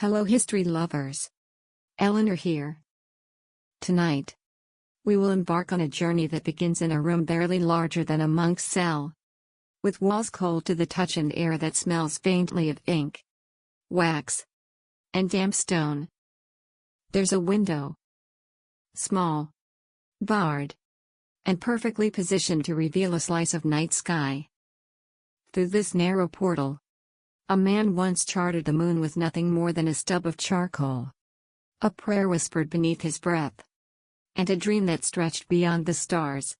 Hello history lovers. Eleanor here. Tonight, we will embark on a journey that begins in a room barely larger than a monk's cell. With walls cold to the touch and air that smells faintly of ink, wax, and damp stone. There's a window. Small, barred, and perfectly positioned to reveal a slice of night sky. Through this narrow portal, a man once charted the moon with nothing more than a stub of charcoal. A prayer whispered beneath his breath. And a dream that stretched beyond the stars.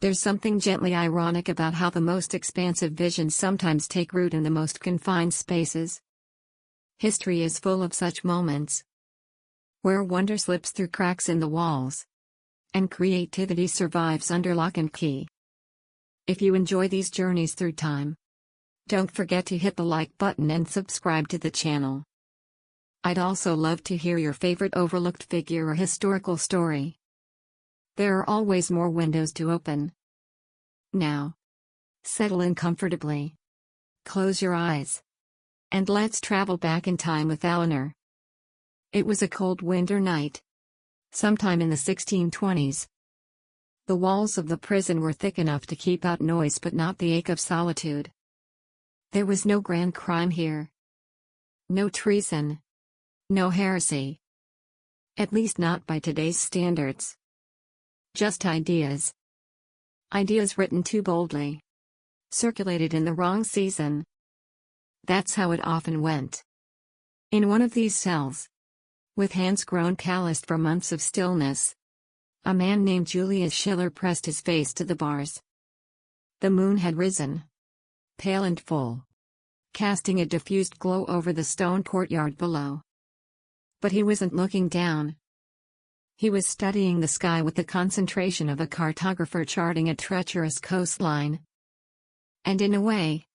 There's something gently ironic about how the most expansive visions sometimes take root in the most confined spaces. History is full of such moments, where wonder slips through cracks in the walls, and creativity survives under lock and key. If you enjoy these journeys through time, don't forget to hit the like button and subscribe to the channel. I'd also love to hear your favorite overlooked figure or historical story. There are always more windows to open. Now, settle in comfortably. Close your eyes. And let's travel back in time with Eleanor. It was a cold winter night. Sometime in the 1620s. The walls of the prison were thick enough to keep out noise but not the ache of solitude. There was no grand crime here. No treason. No heresy. At least not by today's standards. Just ideas. Ideas written too boldly. Circulated in the wrong season. That's how it often went. In one of these cells, with hands grown calloused from months of stillness, a man named Julius Schiller pressed his face to the bars. The moon had risen, pale and full, casting a diffused glow over the stone courtyard below. But he wasn't looking down. He was studying the sky with the concentration of a cartographer charting a treacherous coastline. And in a way,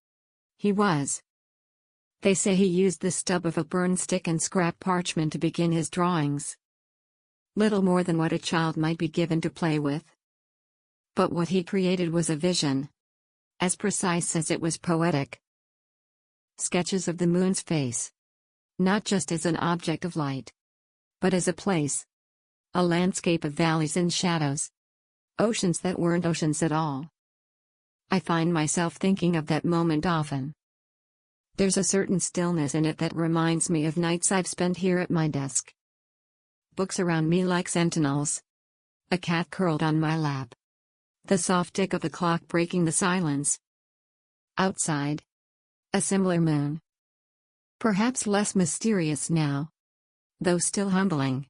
he was. They say he used the stub of a burned stick and scrap parchment to begin his drawings. Little more than what a child might be given to play with. But what he created was a vision, as precise as it was poetic. Sketches of the moon's face. Not just as an object of light, but as a place. A landscape of valleys and shadows. Oceans that weren't oceans at all. I find myself thinking of that moment often. There's a certain stillness in it that reminds me of nights I've spent here at my desk. Books around me like sentinels. A cat curled on my lap. The soft tick of a clock breaking the silence. Outside, a similar moon. Perhaps less mysterious now, though still humbling.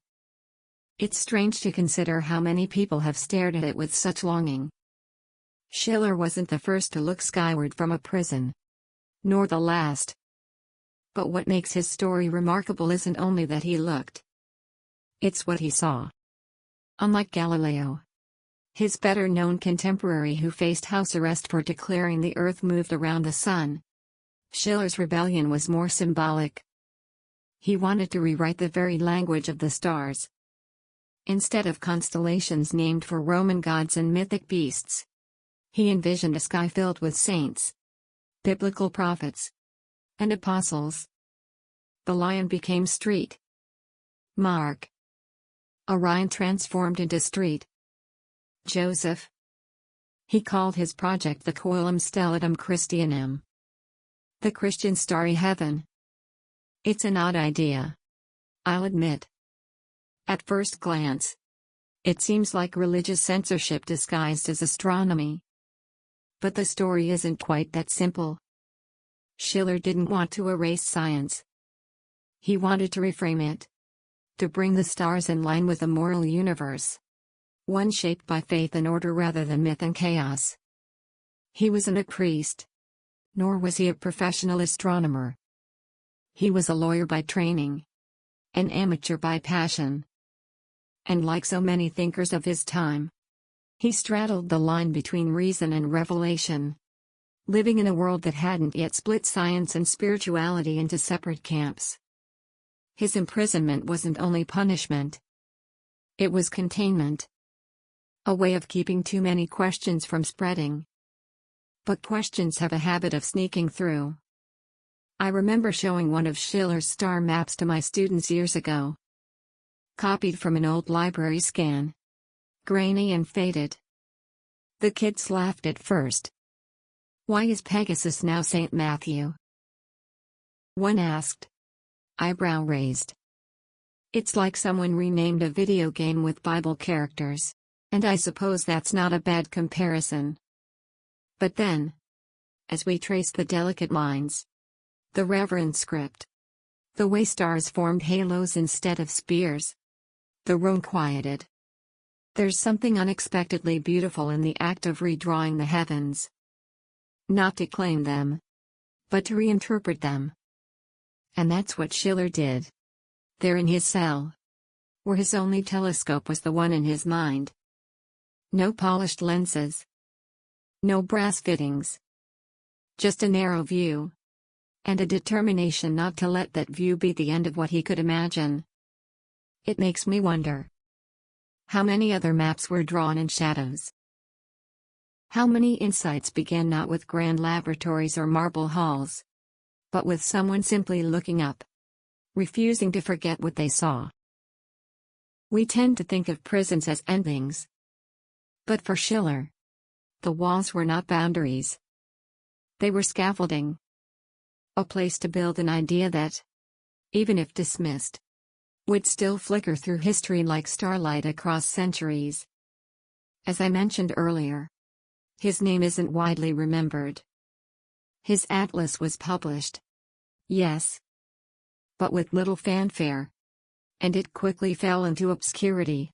It's strange to consider how many people have stared at it with such longing. Schiller wasn't the first to look skyward from a prison. Nor the last. But what makes his story remarkable isn't only that he looked. It's what he saw. Unlike Galileo, his better-known contemporary who faced house arrest for declaring the Earth moved around the sun, Schiller's rebellion was more symbolic. He wanted to rewrite the very language of the stars. Instead of constellations named for Roman gods and mythic beasts, he envisioned a sky filled with saints, biblical prophets, and apostles. The lion became street. Mark. Orion transformed into street. Joseph. He called his project the Coelum Stellatum Christianum. The Christian Starry Heaven. It's an odd idea, I'll admit. At first glance, it seems like religious censorship disguised as astronomy. But the story isn't quite that simple. Schiller didn't want to erase science. He wanted to reframe it. To bring the stars in line with a moral universe. One shaped by faith and order rather than myth and chaos. He wasn't a priest. Nor was he a professional astronomer. He was a lawyer by training. An amateur by passion. And like so many thinkers of his time, he straddled the line between reason and revelation. Living in a world that hadn't yet split science and spirituality into separate camps. His imprisonment wasn't only punishment. It was containment. A way of keeping too many questions from spreading. But questions have a habit of sneaking through. I remember showing one of Schiller's star maps to my students years ago. Copied from an old library scan. Grainy and faded. The kids laughed at first. "Why is Pegasus now St. Matthew?" one asked. Eyebrow raised. "It's like someone renamed a video game with Bible characters, and I suppose that's not a bad comparison." But then, as we traced the delicate lines, the reverent script, the way stars formed halos instead of spears, the room quieted. There's something unexpectedly beautiful in the act of redrawing the heavens. Not to claim them, but to reinterpret them. And that's what Schiller did. There in his cell, where his only telescope was the one in his mind. No polished lenses. No brass fittings. Just a narrow view. And a determination not to let that view be the end of what he could imagine. It makes me wonder. How many other maps were drawn in shadows? How many insights began not with grand laboratories or marble halls, but with someone simply looking up, refusing to forget what they saw? We tend to think of prisons as endings. But for Schiller, the walls were not boundaries. They were scaffolding. A place to build an idea that, even if dismissed, would still flicker through history like starlight across centuries. As I mentioned earlier, his name isn't widely remembered. His atlas was published. Yes. But with little fanfare. And it quickly fell into obscurity.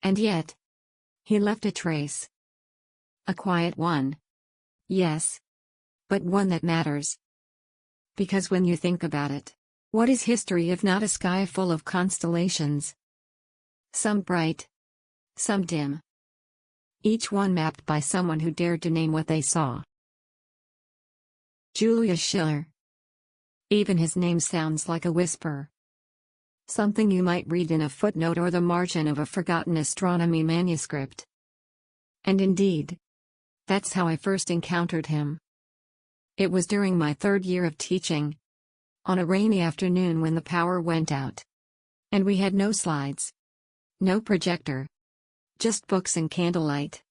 And yet, he left a trace. A quiet one. Yes. But one that matters. Because when you think about it, what is history if not a sky full of constellations? Some bright, some dim. Each one mapped by someone who dared to name what they saw. Julius Schiller. Even his name sounds like a whisper. Something you might read in a footnote or the margin of a forgotten astronomy manuscript. And indeed, that's how I first encountered him. It was during my third year of teaching, on a rainy afternoon when the power went out. And we had no slides. No projector. Just books and candlelight.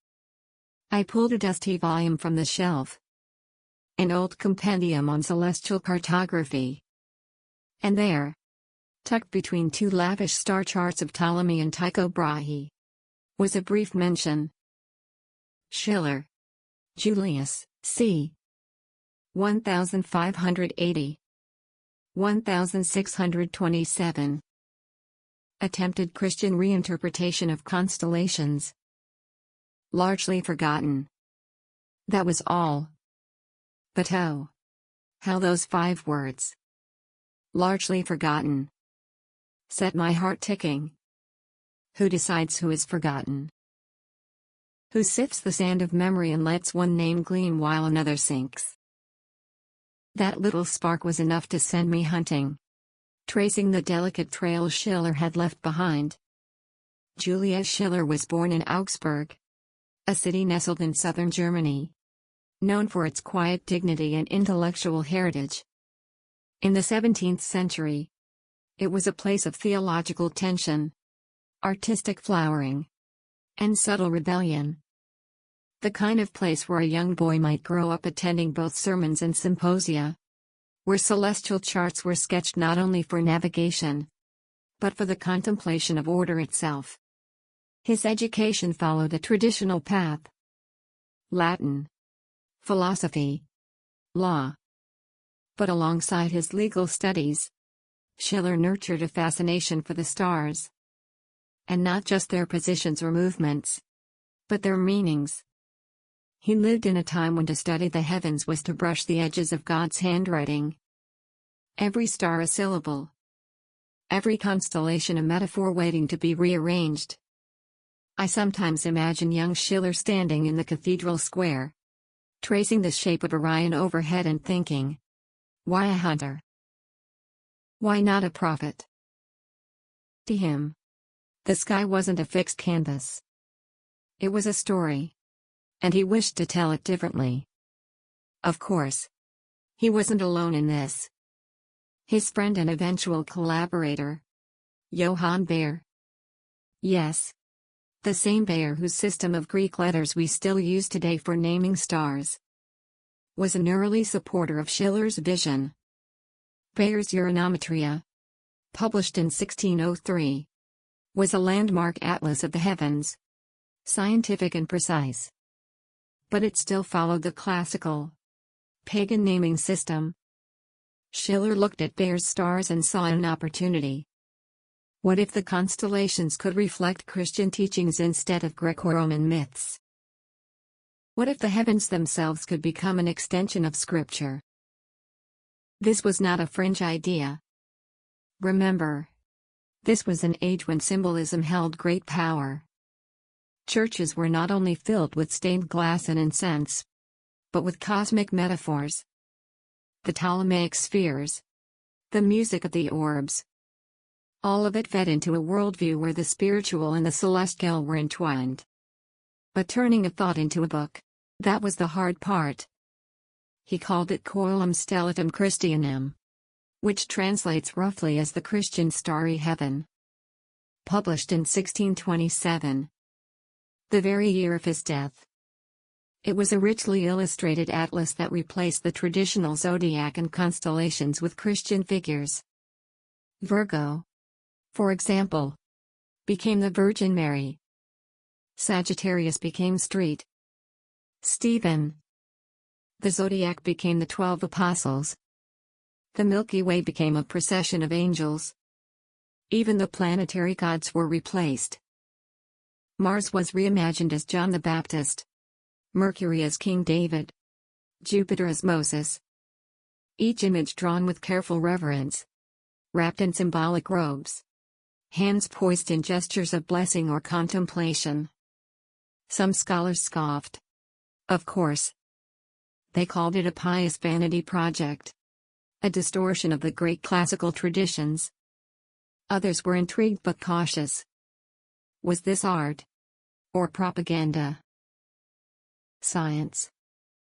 I pulled a dusty volume from the shelf. An old compendium on celestial cartography. And there, tucked between two lavish star charts of Ptolemy and Tycho Brahe, was a brief mention. Schiller. Julius, c. 1580. 1627. Attempted Christian reinterpretation of constellations. Largely forgotten. That was all. But oh, how those 5 words, largely forgotten, set my heart ticking. Who decides who is forgotten? Who sifts the sand of memory and lets one name gleam while another sinks? That little spark was enough to send me hunting, tracing the delicate trail Schiller had left behind. Julius Schiller was born in Augsburg, a city nestled in southern Germany, known for its quiet dignity and intellectual heritage. In the 17th century, it was a place of theological tension, artistic flowering, and subtle rebellion. The kind of place where a young boy might grow up attending both sermons and symposia, where celestial charts were sketched not only for navigation, but for the contemplation of order itself. His education followed a traditional path. Latin, philosophy, law. But alongside his legal studies, Schiller nurtured a fascination for the stars. And not just their positions or movements, but their meanings. He lived in a time when to study the heavens was to brush the edges of God's handwriting. Every star a syllable. Every constellation a metaphor waiting to be rearranged. I sometimes imagine young Schiller standing in the cathedral square, tracing the shape of Orion overhead and thinking, why a hunter? Why not a prophet? To him, the sky wasn't a fixed canvas. It was a story. And he wished to tell it differently. Of course, He wasn't alone in this. His friend and eventual collaborator, Johann Bayer. Yes. The same Bayer whose system of Greek letters we still use today for naming stars, was an early supporter of Schiller's vision. Bayer's Uranometria, published in 1603, was a landmark atlas of the heavens, scientific and precise. But it still followed the classical, pagan naming system. Schiller looked at Bayer's stars and saw an opportunity. What if the constellations could reflect Christian teachings instead of Greco-Roman myths? What if the heavens themselves could become an extension of Scripture? This was not a fringe idea. Remember, this was an age when symbolism held great power. Churches were not only filled with stained glass and incense, but with cosmic metaphors. The Ptolemaic spheres, the music of the orbs. All of it fed into a worldview where the spiritual and the celestial were entwined. But turning a thought into a book, that was the hard part. He called it Coelum Stellatum Christianum, which translates roughly as the Christian Starry Heaven. Published in 1627, the very year of his death. It was a richly illustrated atlas that replaced the traditional zodiac and constellations with Christian figures. Virgo, for example, became the Virgin Mary. Sagittarius became Street Stephen. The zodiac became the 12 apostles. The Milky Way became a procession of angels. Even the planetary gods were replaced. Mars was reimagined as John the Baptist, Mercury as King David, Jupiter as Moses. Each image drawn with careful reverence, wrapped in symbolic robes, hands poised in gestures of blessing or contemplation. Some scholars scoffed. Of course. They called it a pious vanity project, a distortion of the great classical traditions. Others were intrigued but cautious. Was this art? Or propaganda? Science?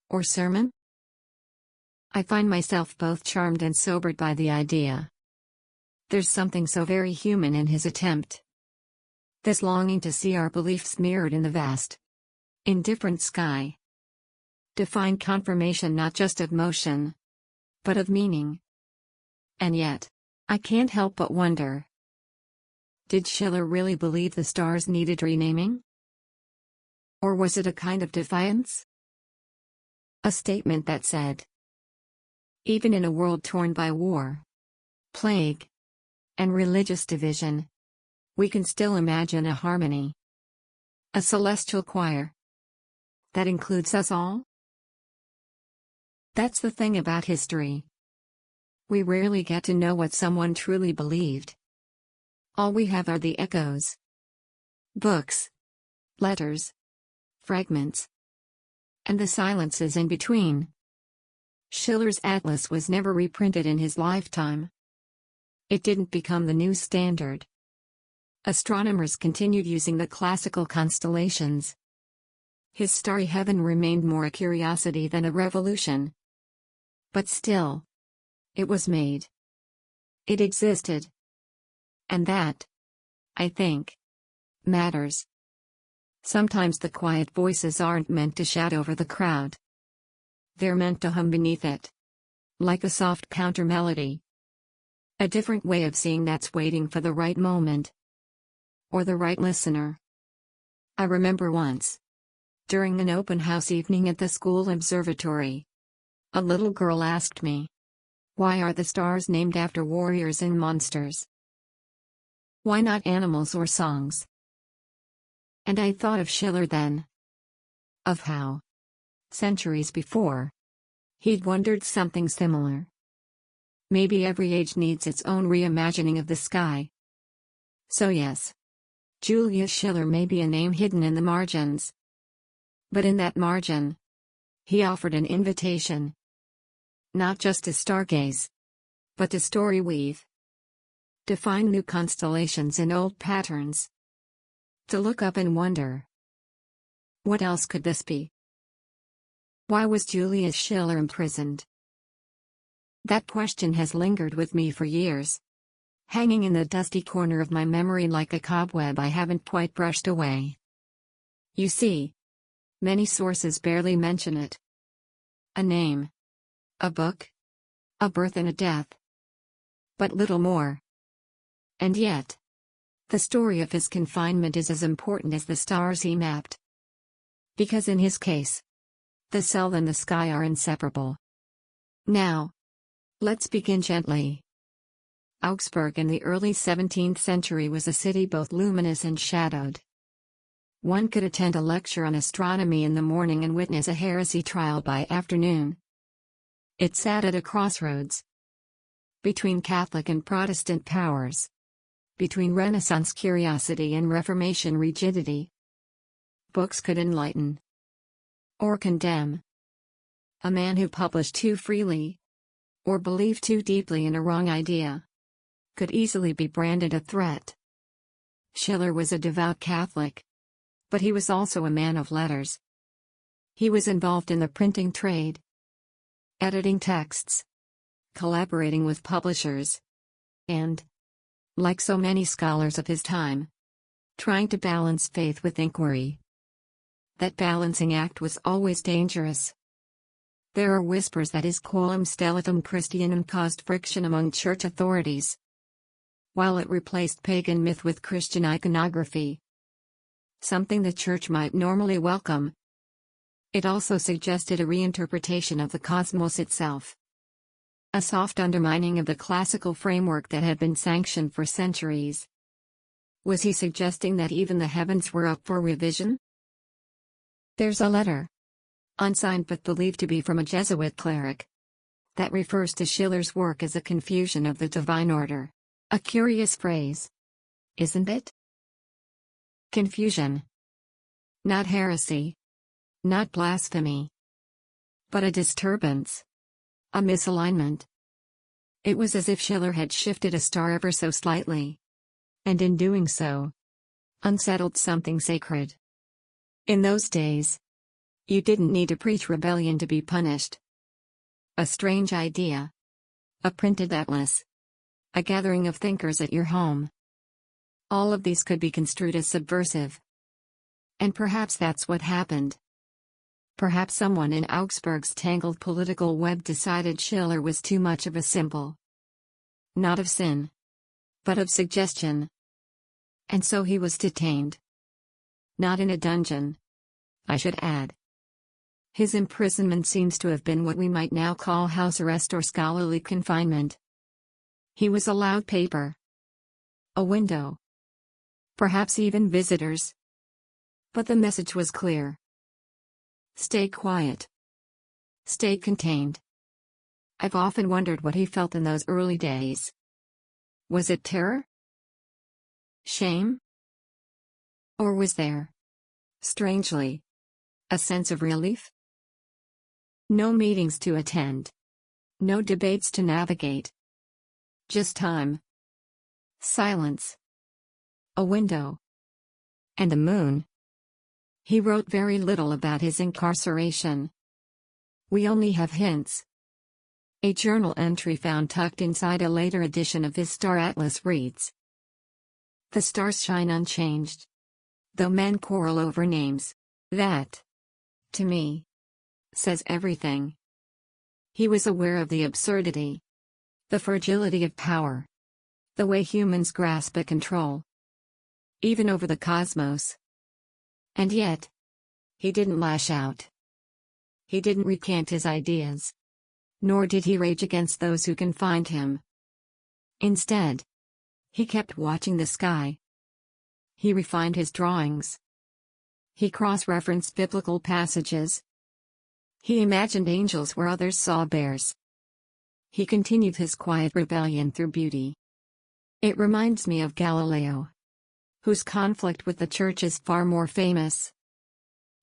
Or sermon? I find myself both charmed and sobered by the idea. There's something so very human in his attempt. This longing to see our beliefs mirrored in the vast, indifferent sky. To find confirmation not just of motion, but of meaning. And yet, I can't help but wonder. Did Schiller really believe the stars needed renaming? Or was it a kind of defiance? A statement that said, even in a world torn by war, plague, and religious division, we can still imagine a harmony. A celestial choir that includes us all? That's the thing about history. We rarely get to know what someone truly believed. All we have are the echoes. Books, letters, fragments, and the silences in between. Schiller's atlas was never reprinted in his lifetime. It didn't become the new standard. Astronomers continued using the classical constellations. His starry heaven remained more a curiosity than a revolution. But still, it was made. It existed. And that, I think, matters. Sometimes the quiet voices aren't meant to shout over the crowd. They're meant to hum beneath it, like a soft counter-melody. A different way of seeing that's waiting for the right moment. Or the right listener. I remember once, during an open house evening at the school observatory, a little girl asked me, why are the stars named after warriors and monsters? Why not animals or songs? And I thought of Schiller then. Of how, centuries before, he'd wondered something similar. Maybe every age needs its own reimagining of the sky. So yes, Julius Schiller may be a name hidden in the margins. But in that margin, he offered an invitation. Not just to stargaze, but to story weave. To find new constellations in old patterns. To look up and wonder. What else could this be? Why was Julius Schiller imprisoned? That question has lingered with me for years, hanging in the dusty corner of my memory like a cobweb I haven't quite brushed away. You see, many sources barely mention it. A name, a book, a birth and a death. But little more. And yet, the story of his confinement is as important as the stars he mapped. Because in his case, the cell and the sky are inseparable. Now, let's begin gently. Augsburg in the early 17th century was a city both luminous and shadowed. One could attend a lecture on astronomy in the morning and witness a heresy trial by afternoon. It sat at a crossroads. Between Catholic and Protestant powers. Between Renaissance curiosity and Reformation rigidity. Books could enlighten. Or condemn. A man who published too freely, or believed too deeply in a wrong idea, could easily be branded a threat. Schiller was a devout Catholic. But he was also a man of letters. He was involved in the printing trade, editing texts, collaborating with publishers, and, like so many scholars of his time, trying to balance faith with inquiry. That balancing act was always dangerous. There are whispers that his Coelum Stellatum Christianum caused friction among church authorities, while it replaced pagan myth with Christian iconography, something the church might normally welcome. It also suggested a reinterpretation of the cosmos itself. A soft undermining of the classical framework that had been sanctioned for centuries. Was he suggesting that even the heavens were up for revision? There's a letter, unsigned but believed to be from a Jesuit cleric, that refers to Schiller's work as a confusion of the divine order. A curious phrase, isn't it? Confusion. Not heresy. Not blasphemy. But a disturbance. A misalignment. It was as if Schiller had shifted a star ever so slightly. And in doing so, unsettled something sacred. In those days, you didn't need to preach rebellion to be punished. A strange idea. A printed atlas. A gathering of thinkers at your home. All of these could be construed as subversive. And perhaps that's what happened. Perhaps someone in Augsburg's tangled political web decided Schiller was too much of a symbol. Not of sin, but of suggestion. And so he was detained. Not in a dungeon, I should add. His imprisonment seems to have been what we might now call house arrest or scholarly confinement. He was allowed paper, a window, perhaps even visitors. But the message was clear. Stay quiet. Stay contained. I've often wondered what he felt in those early days. Was it terror? Shame? Or was there, strangely, a sense of relief? No meetings to attend. No debates to navigate. Just time. Silence. A window. And the moon. He wrote very little about his incarceration. We only have hints. A journal entry found tucked inside a later edition of his Star Atlas reads: "The stars shine unchanged, though men quarrel over names. That, to me, says everything." He was aware of the absurdity, the fragility of power, the way humans grasp at control, even over the cosmos. And yet, he didn't lash out. He didn't recant his ideas. Nor did he rage against those who confined him. Instead, he kept watching the sky. He refined his drawings. He cross-referenced biblical passages. He imagined angels where others saw bears. He continued his quiet rebellion through beauty. It reminds me of Galileo, whose conflict with the church is far more famous.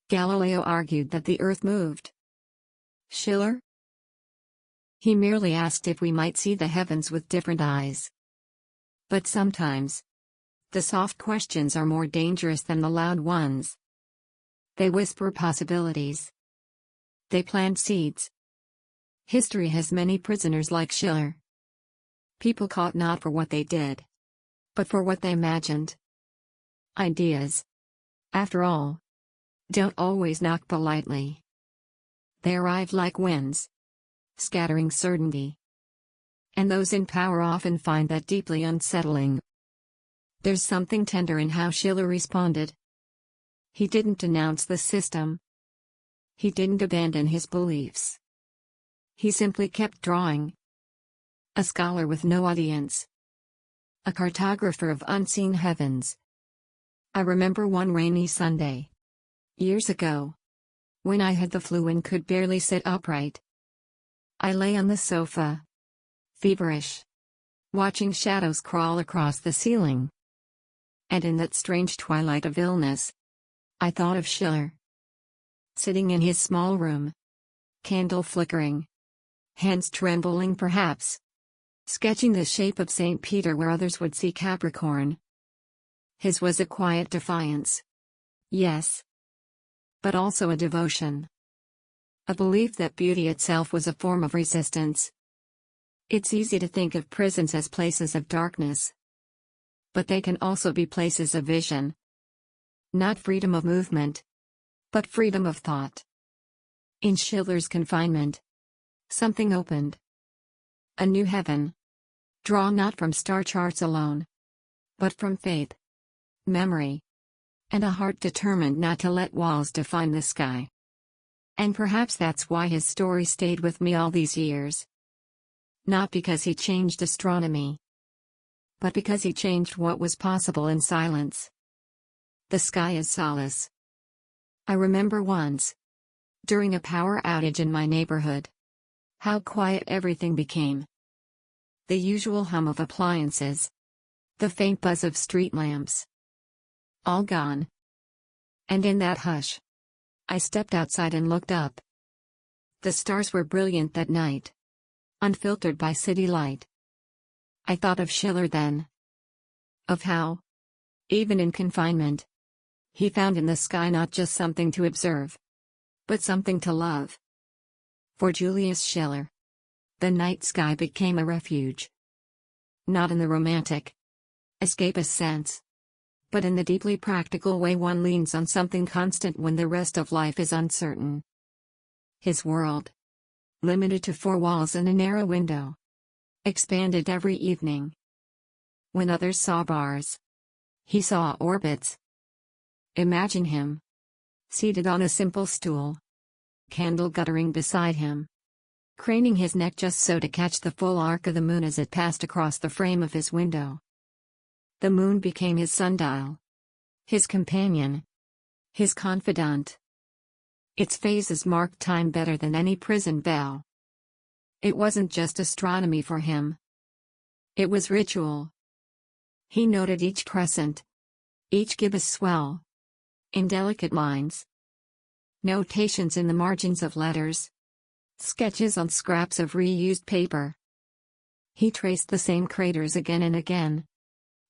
Galileo argued that the earth moved. Schiller? He merely asked if we might see the heavens with different eyes. But sometimes, the soft questions are more dangerous than the loud ones. They whisper possibilities. They plant seeds. History has many prisoners like Schiller. People caught not for what they did, but for what they imagined. Ideas, after all, don't always knock politely. They arrive like winds, scattering certainty. And those in power often find that deeply unsettling. There's something tender in how Schiller responded. He didn't denounce the system. He didn't abandon his beliefs. He simply kept drawing. A scholar with no audience. A cartographer of unseen heavens. I remember one rainy Sunday, years ago, when I had the flu and could barely sit upright. I lay on the sofa, feverish, watching shadows crawl across the ceiling. And in that strange twilight of illness, I thought of Schiller. Sitting in his small room, candle flickering, hands trembling perhaps, sketching the shape of St. Peter where others would see Capricorn. His was a quiet defiance. Yes. But also a devotion. A belief that beauty itself was a form of resistance. It's easy to think of prisons as places of darkness. But they can also be places of vision. Not freedom of movement, but freedom of thought. In Schiller's confinement, something opened. A new heaven. Drawn not from star charts alone, but from faith, memory, and a heart determined not to let walls define the sky. And perhaps that's why his story stayed with me all these years. Not because he changed astronomy, but because he changed what was possible in silence. The sky is solace. I remember once, during a power outage in my neighborhood, how quiet everything became. The usual hum of appliances, the faint buzz of street lamps, all gone. And in that hush, I stepped outside and looked up. The stars were brilliant that night, unfiltered by city light. I thought of Schiller then. Of how, even in confinement, he found in the sky not just something to observe, but something to love. For Julius Schiller, the night sky became a refuge. Not in the romantic, escapist sense, but in the deeply practical way one leans on something constant when the rest of life is uncertain. His world, limited to four walls and a narrow window, expanded every evening. When others saw bars, he saw orbits. Imagine him, seated on a simple stool, candle guttering beside him, craning his neck just so to catch the full arc of the moon as it passed across the frame of his window. The moon became his sundial, his companion, his confidant. Its phases marked time better than any prison bell. It wasn't just astronomy for him. It was ritual. He noted each crescent, each gibbous swell, in delicate lines. Notations in the margins of letters. Sketches on scraps of reused paper. He traced the same craters again and again.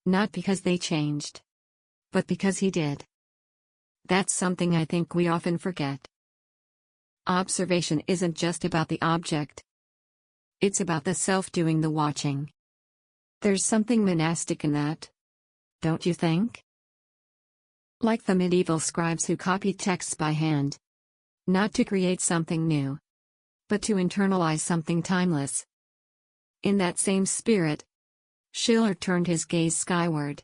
Not because they changed, but because he did. That's something I think we often forget. Observation isn't just about the object. It's about the self doing the watching. There's something monastic in that, don't you think? Like the medieval scribes who copied texts by hand. Not to create something new, but to internalize something timeless. In that same spirit, Schiller turned his gaze skyward.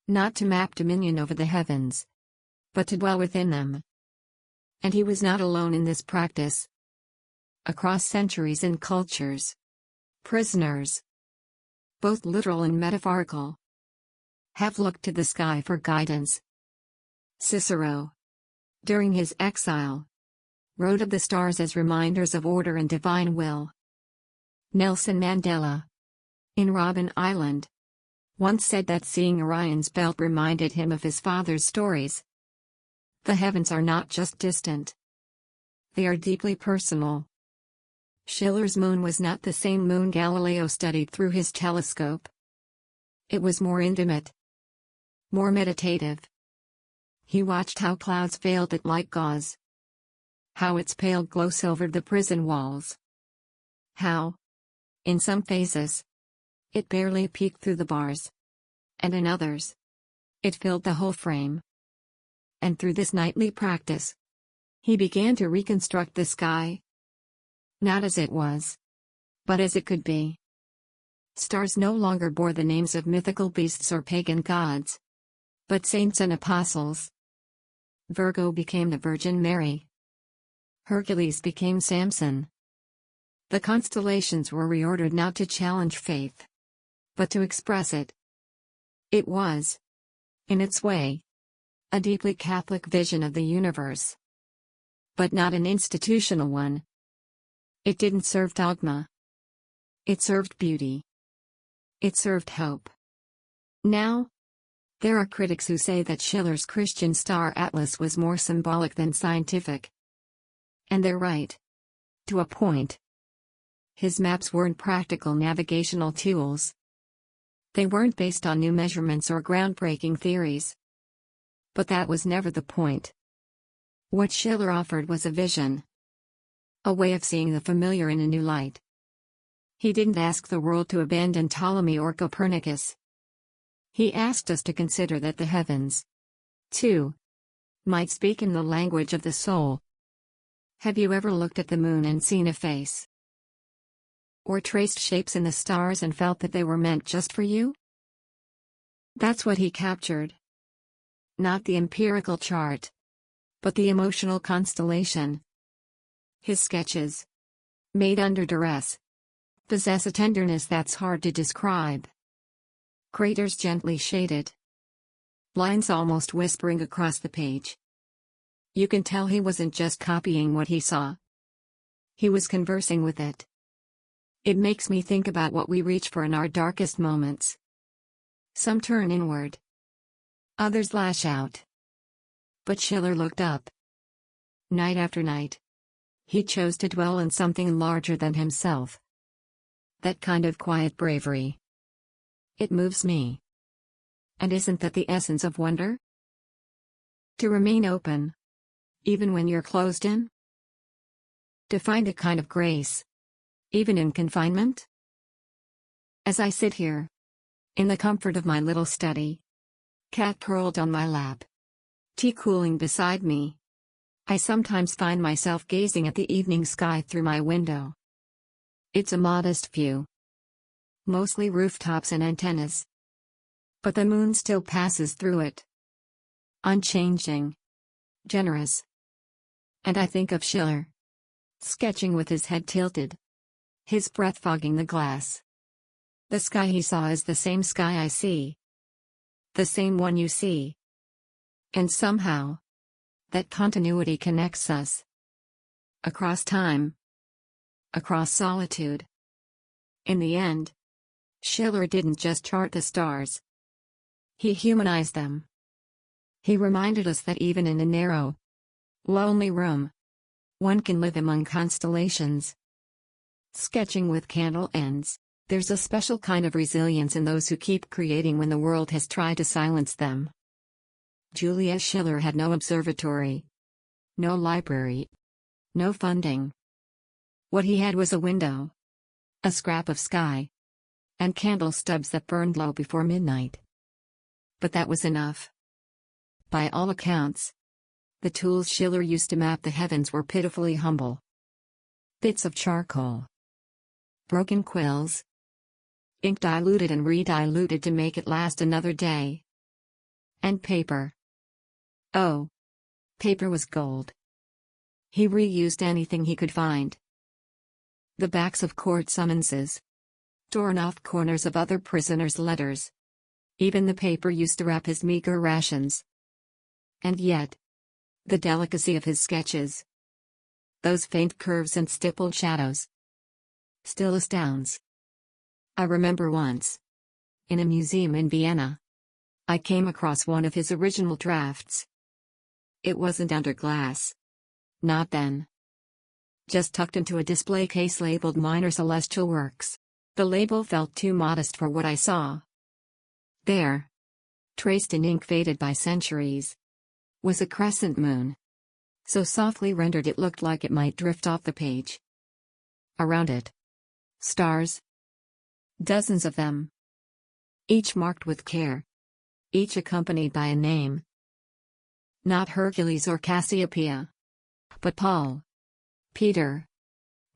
Not to map dominion over the heavens, but to dwell within them. And he was not alone in this practice. Across centuries and cultures, prisoners, both literal and metaphorical, have looked to the sky for guidance. Cicero, during his exile, wrote of the stars as reminders of order and divine will. Nelson Mandela, in Robben Island, once said that seeing Orion's belt reminded him of his father's stories. The heavens are not just distant. They are deeply personal. Schiller's moon was not the same moon Galileo studied through his telescope. It was more intimate, more meditative. He watched how clouds veiled it like gauze, how its pale glow silvered the prison walls, How? In some phases, it barely peeked through the bars. And in others, it filled the whole frame. And through this nightly practice, he began to reconstruct the sky. Not as it was, but as it could be. Stars no longer bore the names of mythical beasts or pagan gods, but saints and apostles. Virgo became the Virgin Mary. Hercules became Samson. The constellations were reordered not to challenge faith, but to express it. It was, in its way, a deeply Catholic vision of the universe. But not an institutional one. It didn't serve dogma. It served beauty. It served hope. Now, there are critics who say that Schiller's Christian star atlas was more symbolic than scientific. And they're right. To a point. His maps weren't practical navigational tools. They weren't based on new measurements or groundbreaking theories. But that was never the point. What Schiller offered was a vision. A way of seeing the familiar in a new light. He didn't ask the world to abandon Ptolemy or Copernicus. He asked us to consider that the heavens, too, might speak in the language of the soul. Have you ever looked at the moon and seen a face? Or traced shapes in the stars and felt that they were meant just for you? That's what he captured. Not the empirical chart, but the emotional constellation. His sketches, made under duress, possess a tenderness that's hard to describe. Craters gently shaded. Lines almost whispering across the page. You can tell he wasn't just copying what he saw. He was conversing with it. It makes me think about what we reach for in our darkest moments. Some turn inward. Others lash out. But Schiller looked up. Night after night. He chose to dwell in something larger than himself. That kind of quiet bravery. It moves me. And isn't that the essence of wonder? To remain open, even when you're closed in? To find a kind of grace, even in confinement? As I sit here, in the comfort of my little study, cat curled on my lap, tea cooling beside me, I sometimes find myself gazing at the evening sky through my window. It's a modest view. Mostly rooftops and antennas. But the moon still passes through it. Unchanging. Generous. And I think of Schiller. Sketching with his head tilted. His breath fogging the glass. The sky he saw is the same sky I see. The same one you see. And somehow, that continuity connects us. Across time. Across solitude. In the end, Schiller didn't just chart the stars. He humanized them. He reminded us that even in a narrow, lonely room, one can live among constellations. Sketching with candle ends, there's a special kind of resilience in those who keep creating when the world has tried to silence them. Julius Schiller had no observatory, no library, no funding. What he had was a window, a scrap of sky, and candle stubs that burned low before midnight. But that was enough. By all accounts, the tools Schiller used to map the heavens were pitifully humble. Bits of charcoal, broken quills, ink diluted and re-diluted to make it last another day, and paper. Oh, paper was gold. He reused anything he could find. The backs of court summonses, torn off corners of other prisoners' letters. Even the paper used to wrap his meager rations. And yet, the delicacy of his sketches, those faint curves and stippled shadows, still astounds. I remember once, in a museum in Vienna, I came across one of his original drafts. It wasn't under glass. Not then. Just tucked into a display case labeled Minor Celestial Works. The label felt too modest for what I saw. There, traced in ink faded by centuries, was a crescent moon. So softly rendered it looked like it might drift off the page. Around it, Stars. Dozens of them. Each marked with care. Each accompanied by a name. Not Hercules or Cassiopeia. But Paul. Peter.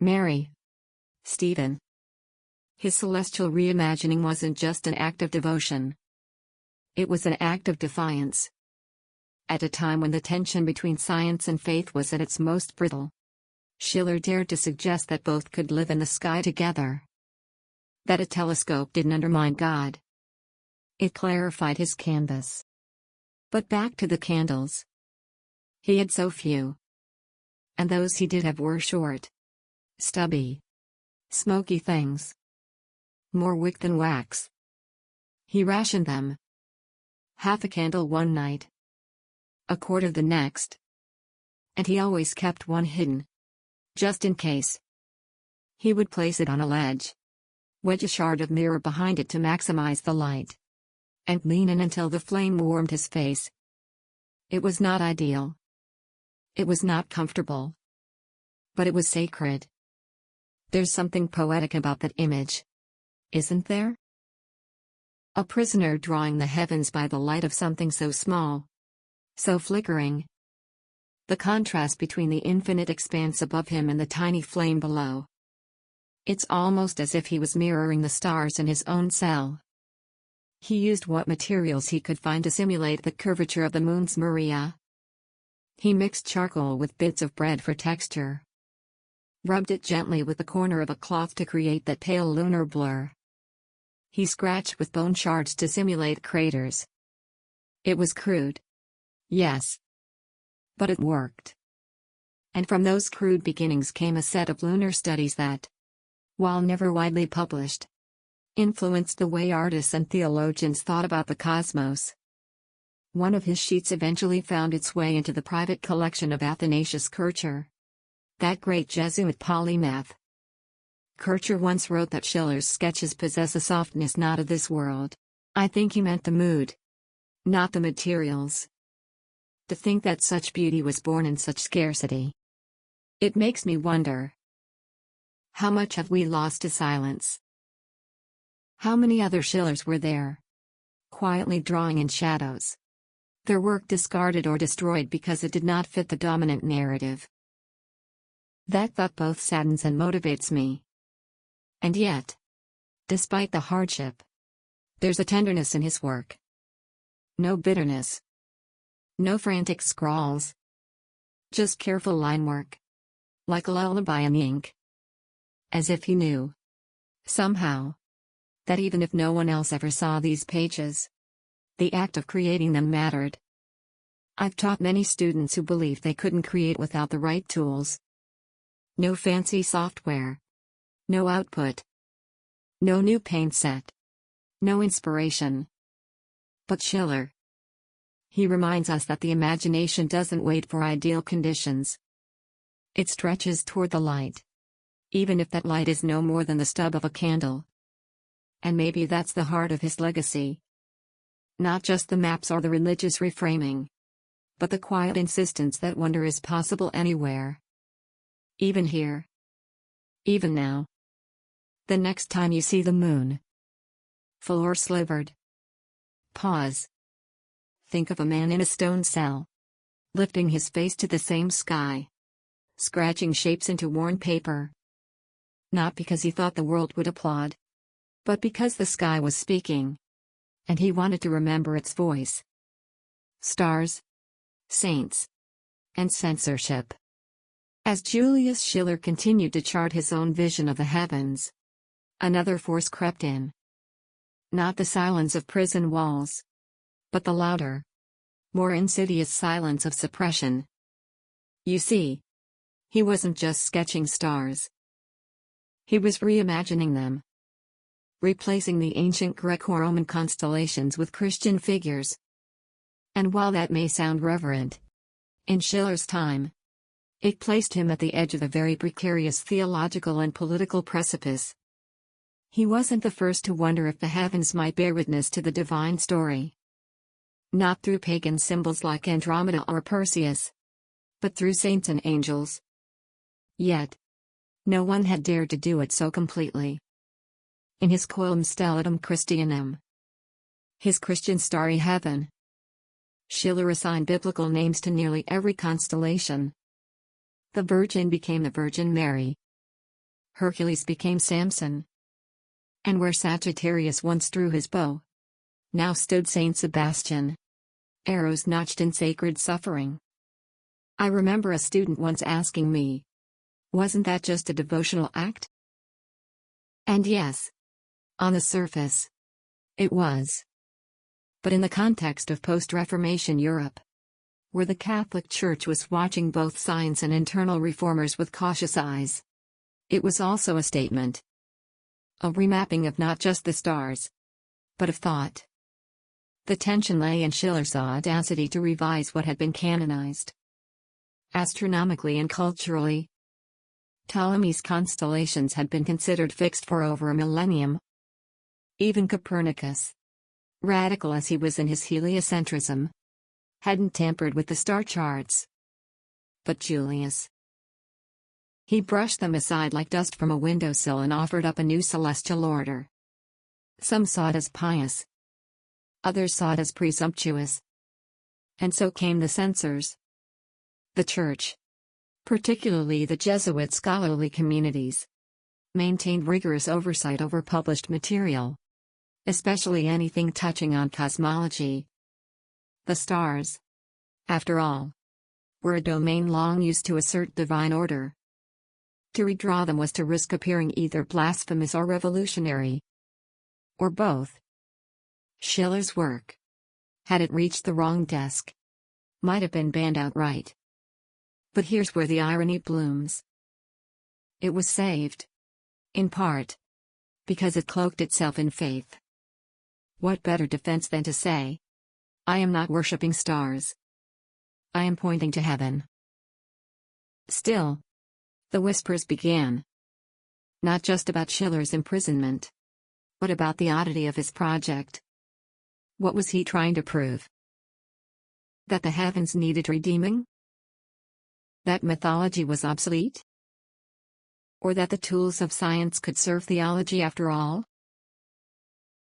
Mary. Stephen. His celestial reimagining wasn't just an act of devotion. It was an act of defiance. At a time when the tension between science and faith was at its most brittle, Schiller dared to suggest that both could live in the sky together. That a telescope didn't undermine God. It clarified his canvas. But back to the candles. He had so few. And those he did have were short. Stubby. Smoky things. More wick than wax. He rationed them. Half a candle one night. A quarter the next. And he always kept one hidden. Just in case. He would place it on a ledge. Wedge a shard of mirror behind it to maximize the light. And lean in until the flame warmed his face. It was not ideal. It was not comfortable. But it was sacred. There's something poetic about that image. Isn't there? A prisoner drawing the heavens by the light of something so small. So flickering. The contrast between the infinite expanse above him and the tiny flame below. It's almost as if he was mirroring the stars in his own cell. He used what materials he could find to simulate the curvature of the moon's Maria. He mixed charcoal with bits of bread for texture. Rubbed it gently with the corner of a cloth to create that pale lunar blur. He scratched with bone shards to simulate craters. It was crude. Yes. But it worked. And from those crude beginnings came a set of lunar studies that, while never widely published, influenced the way artists and theologians thought about the cosmos. One of his sheets eventually found its way into the private collection of Athanasius Kircher, that great Jesuit polymath. Kircher once wrote that Schiller's sketches possess a softness not of this world. I think he meant the mood, not the materials. To think that such beauty was born in such scarcity. It makes me wonder. How much have we lost to silence? How many other Schillers were there? Quietly drawing in shadows. Their work discarded or destroyed because it did not fit the dominant narrative. That thought both saddens and motivates me. And yet, despite the hardship, there's a tenderness in his work. No bitterness. No frantic scrawls. Just careful line work. Like a lullaby in ink. As if he knew, somehow, that even if no one else ever saw these pages, the act of creating them mattered. I've taught many students who believed they couldn't create without the right tools. No fancy software. No output. No new paint set. No inspiration. But Schiller. He reminds us that the imagination doesn't wait for ideal conditions. It stretches toward the light. Even if that light is no more than the stub of a candle. And maybe that's the heart of his legacy. Not just the maps or the religious reframing. But the quiet insistence that wonder is possible anywhere. Even here. Even now. The next time you see the moon. Full or slivered. Pause. Think of a man in a stone cell. Lifting his face to the same sky. Scratching shapes into worn paper. Not because he thought the world would applaud. But because the sky was speaking. And he wanted to remember its voice. Stars. Saints. And censorship. As Julius Schiller continued to chart his own vision of the heavens, another force crept in. Not the silence of prison walls. But the louder, more insidious silence of suppression. You see, he wasn't just sketching stars. He was reimagining them. Replacing the ancient Greco-Roman constellations with Christian figures. And while that may sound reverent, in Schiller's time, it placed him at the edge of a very precarious theological and political precipice. He wasn't the first to wonder if the heavens might bear witness to the divine story. Not through pagan symbols like Andromeda or Perseus, but through saints and angels. Yet, No one had dared to do it so completely. In his Coelum Stellatum Christianum, his Christian starry heaven, Schiller assigned biblical names to nearly every constellation. The Virgin became the Virgin Mary. Hercules became Samson. And where Sagittarius once drew his bow, now stood Saint Sebastian. Arrows notched in sacred suffering. I remember a student once asking me, wasn't that just a devotional act? And yes, on the surface, it was. But in the context of post-Reformation Europe, where the Catholic Church was watching both science and internal reformers with cautious eyes, it was also a statement. A remapping of not just the stars, but of thought. The tension lay in Schiller's audacity to revise what had been canonized. Astronomically and culturally, Ptolemy's constellations had been considered fixed for over a millennium. Even Copernicus, radical as he was in his heliocentrism, hadn't tampered with the star charts. But Julius, he brushed them aside like dust from a windowsill and offered up a new celestial order. Some saw it as pious. Others saw it as presumptuous. And so came the censors. The Church, particularly the Jesuit scholarly communities, maintained rigorous oversight over published material, especially anything touching on cosmology. The stars, after all, were a domain long used to assert divine order. To redraw them was to risk appearing either blasphemous or revolutionary. Or both. Schiller's work, had it reached the wrong desk, might have been banned outright. But here's where the irony blooms. It was saved, in part, because it cloaked itself in faith. What better defense than to say, I am not worshipping stars. I am pointing to heaven. Still, the whispers began. Not just about Schiller's imprisonment, but about the oddity of his project. What was he trying to prove? That the heavens needed redeeming? That mythology was obsolete? Or that the tools of science could serve theology after all?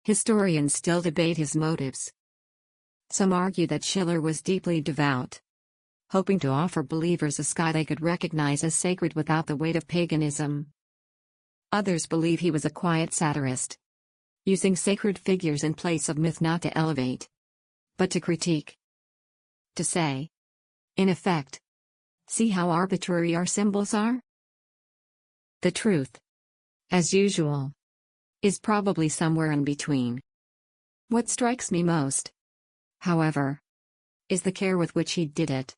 Historians still debate his motives. Some argue that Schiller was deeply devout, hoping to offer believers a sky they could recognize as sacred without the weight of paganism. Others believe he was a quiet satirist, using sacred figures in place of myth not to elevate, but to critique. To say, in effect, see how arbitrary our symbols are? The truth, as usual, is probably somewhere in between. What strikes me most, however, is the care with which he did it.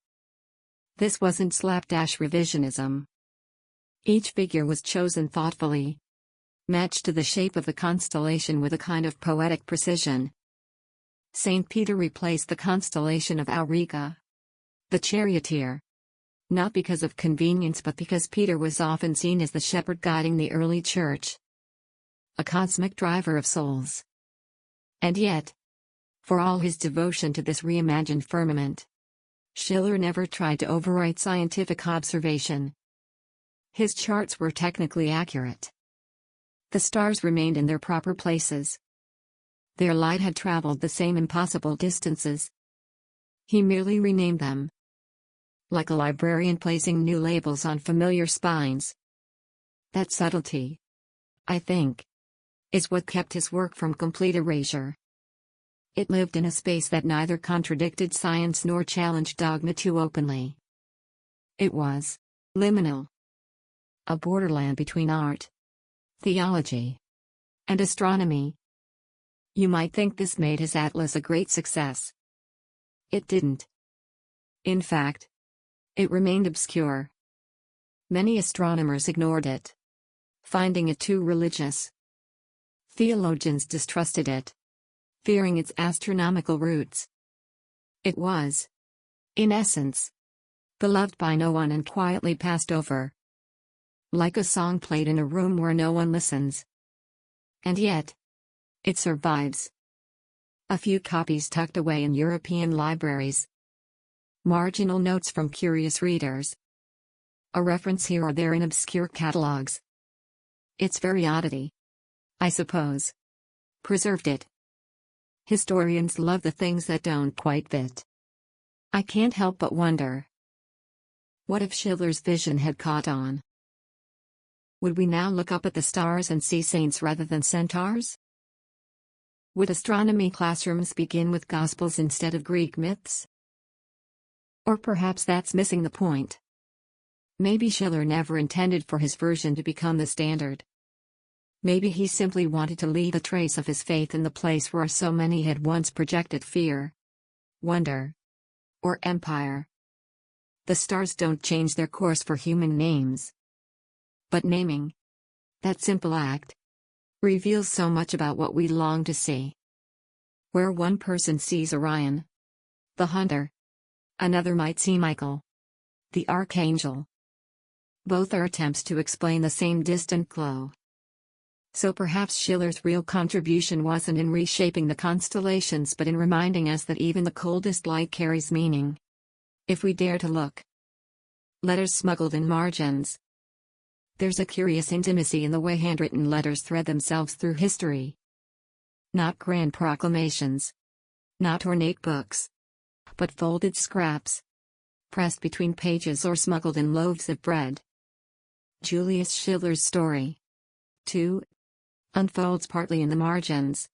This wasn't slapdash revisionism. Each figure was chosen thoughtfully, matched to the shape of the constellation with a kind of poetic precision. Saint Peter replaced the constellation of Auriga, the charioteer, not because of convenience but because Peter was often seen as the shepherd guiding the early church, a cosmic driver of souls. And yet, for all his devotion to this reimagined firmament, Schiller never tried to overwrite scientific observation. His charts were technically accurate. The stars remained in their proper places. Their light had traveled the same impossible distances. He merely renamed them. Like a librarian placing new labels on familiar spines. That subtlety, I think, is what kept his work from complete erasure. It lived in a space that neither contradicted science nor challenged dogma too openly. It was liminal. A borderland between art, theology, and astronomy. You might think this made his atlas a great success. It didn't. In fact, it remained obscure. Many astronomers ignored it, finding it too religious. Theologians distrusted it, fearing its astronomical roots. It was, in essence, beloved by no one and quietly passed over. Like a song played in a room where no one listens. And yet, it survives. A few copies tucked away in European libraries. Marginal notes from curious readers. a reference here or there in obscure catalogues. Its very oddity, I suppose, preserved it. Historians love the things that don't quite fit. I can't help but wonder, what if Schiller's vision had caught on? Would we now look up at the stars and see saints rather than centaurs? Would astronomy classrooms begin with Gospels instead of Greek myths? Or perhaps that's missing the point. Maybe Schiller never intended for his version to become the standard. Maybe he simply wanted to leave a trace of his faith in the place where so many had once projected fear, wonder, or empire. The stars don't change their course for human names. But naming, that simple act, reveals so much about what we long to see. Where one person sees Orion, the hunter, another might see Michael, the archangel. Both are attempts to explain the same distant glow. So perhaps Schiller's real contribution wasn't in reshaping the constellations but in reminding us that even the coldest light carries meaning, if we dare to look. Letters smuggled in margins. There's a curious intimacy in the way handwritten letters thread themselves through history. Not grand proclamations, not ornate books, but folded scraps, pressed between pages or smuggled in loaves of bread. Julius Schiller's story, too, unfolds partly in the margins.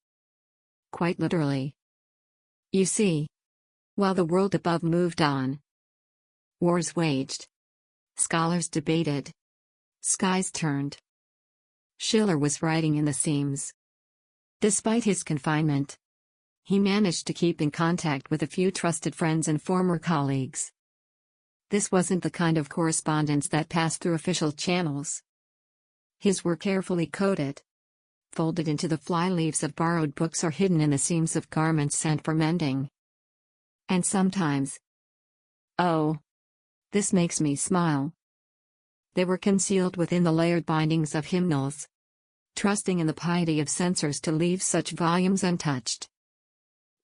Quite literally. You see, while the world above moved on, wars waged, scholars debated, skies turned. Schiller was writing in the seams. Despite his confinement, he managed to keep in contact with a few trusted friends and former colleagues. This wasn't the kind of correspondence that passed through official channels. His were carefully coded, folded into the fly-leaves of borrowed books or hidden in the seams of garments sent for mending. And sometimes, oh, this makes me smile, they were concealed within the layered bindings of hymnals, trusting in the piety of censors to leave such volumes untouched.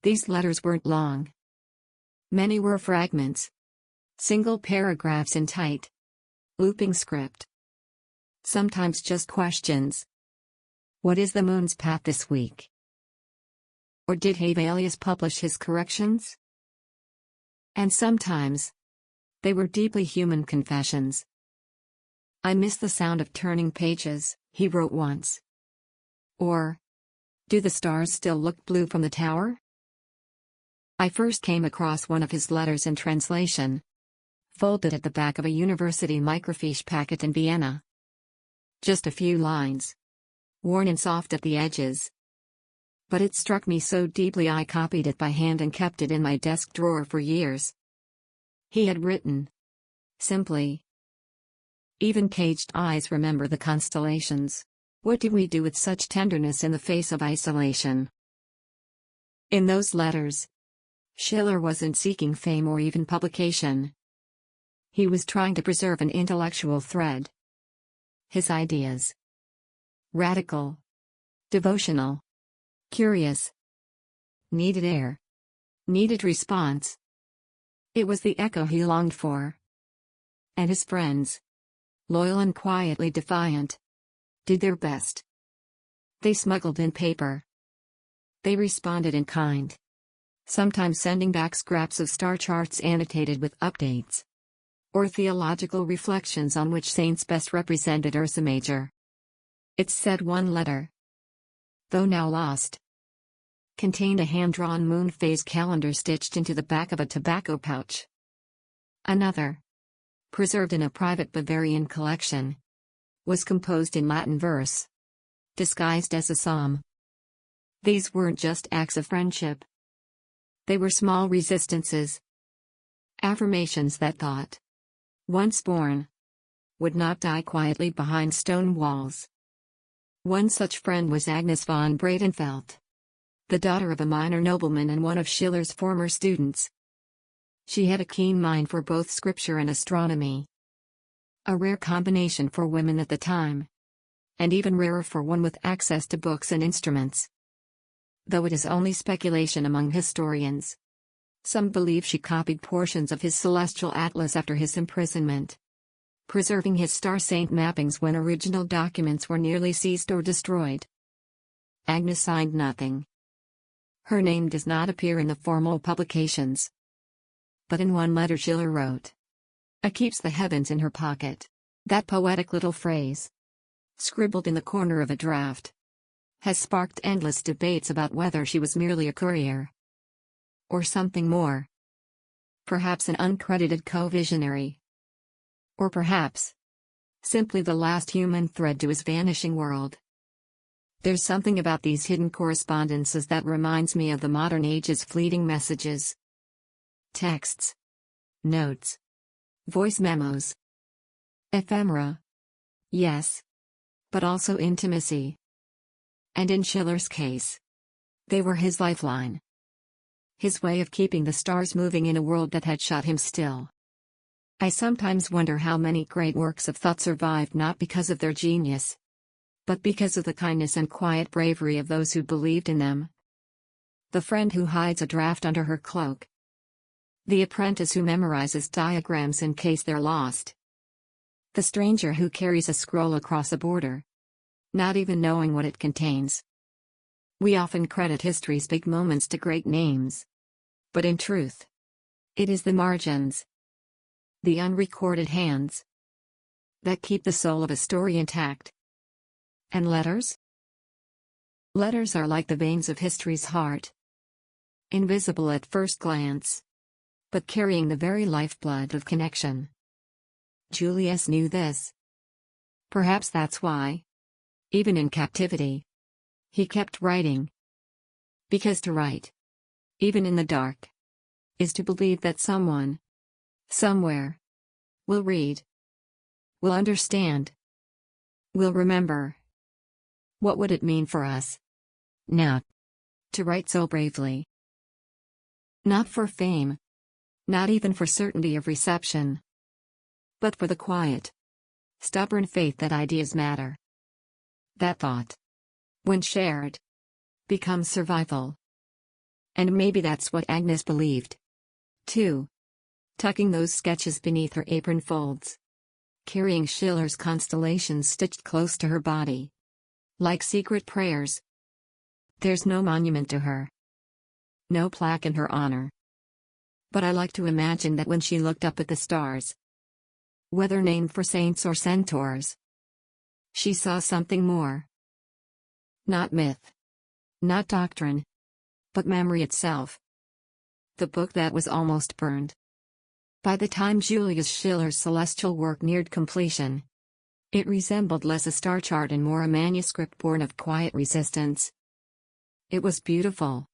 These letters weren't long. Many were fragments, single paragraphs in tight, looping script. Sometimes just questions. What is the moon's path this week? Or did Hevelius publish his corrections? And sometimes, they were deeply human confessions. I miss the sound of turning pages, he wrote once. Or, do the stars still look blue from the tower? I first came across one of his letters in translation, folded at the back of a university microfiche packet in Vienna. Just a few lines, worn and soft at the edges. But it struck me so deeply I copied it by hand and kept it in my desk drawer for years. He had written, simply, even caged eyes remember the constellations. What do we do with such tenderness in the face of isolation? In those letters, Schiller wasn't seeking fame or even publication. He was trying to preserve an intellectual thread. His ideas, radical, devotional, curious, needed air, needed response. It was the echo he longed for. And his friends, loyal and quietly defiant, did their best. They smuggled in paper. They responded in kind, sometimes sending back scraps of star charts annotated with updates, or theological reflections on which saints best represented Ursa Major. It said one letter, though now lost, contained a hand-drawn moon phase calendar stitched into the back of a tobacco pouch. Another, preserved in a private Bavarian collection, was composed in Latin verse, disguised as a psalm. These weren't just acts of friendship. They were small resistances, affirmations that thought, once born, would not die quietly behind stone walls. One such friend was Agnes von Breitenfeld, the daughter of a minor nobleman and one of Schiller's former students. She had a keen mind for both scripture and astronomy. A rare combination for women at the time. And even rarer for one with access to books and instruments. Though it is only speculation among historians. Some believe she copied portions of his celestial atlas after his imprisonment. preserving his star saint mappings when original documents were nearly seized or destroyed. Agnes signed nothing. Her name does not appear in the formal publications. But in one letter Schiller wrote, "I keeps the heavens in her pocket." That poetic little phrase, scribbled in the corner of a draft, has sparked endless debates about whether she was merely a courier or something more. Perhaps an uncredited co-visionary. Or perhaps simply the last human thread to his vanishing world. There's something about these hidden correspondences that reminds me of the modern age's fleeting messages. Texts, notes, voice memos. Ephemera. Yes. But also intimacy. And in Schiller's case, they were his lifeline. His way of keeping the stars moving in a world that had shut him still. I sometimes wonder how many great works of thought survived not because of their genius, but because of the kindness and quiet bravery of those who believed in them. The friend who hides a draft under her cloak. The apprentice who memorizes diagrams in case they're lost. The stranger who carries a scroll across a border, not even knowing what it contains. We often credit history's big moments to great names. But in truth, it is the margins, the unrecorded hands, that keep the soul of a story intact. And letters? Letters are like the veins of history's heart. Invisible at first glance, but carrying the very lifeblood of connection. Julius knew this. Perhaps that's why, even in captivity, he kept writing. Because to write, even in the dark, is to believe that someone, somewhere, will read, will understand, will remember. What would it mean for us, now, to write so bravely? Not for fame, not even for certainty of reception, but for the quiet, stubborn faith that ideas matter. That thought, when shared, becomes survival. And maybe that's what Agnes believed, too. Tucking those sketches beneath her apron folds, carrying Schiller's constellations stitched close to her body, like secret prayers. There's no monument to her, no plaque in her honor. But I like to imagine that when she looked up at the stars, whether named for saints or centaurs, she saw something more. Not myth, not doctrine, but memory itself. The book that was almost burned. By the time Julius Schiller's celestial work neared completion, it resembled less a star chart and more a manuscript born of quiet resistance. It was beautiful,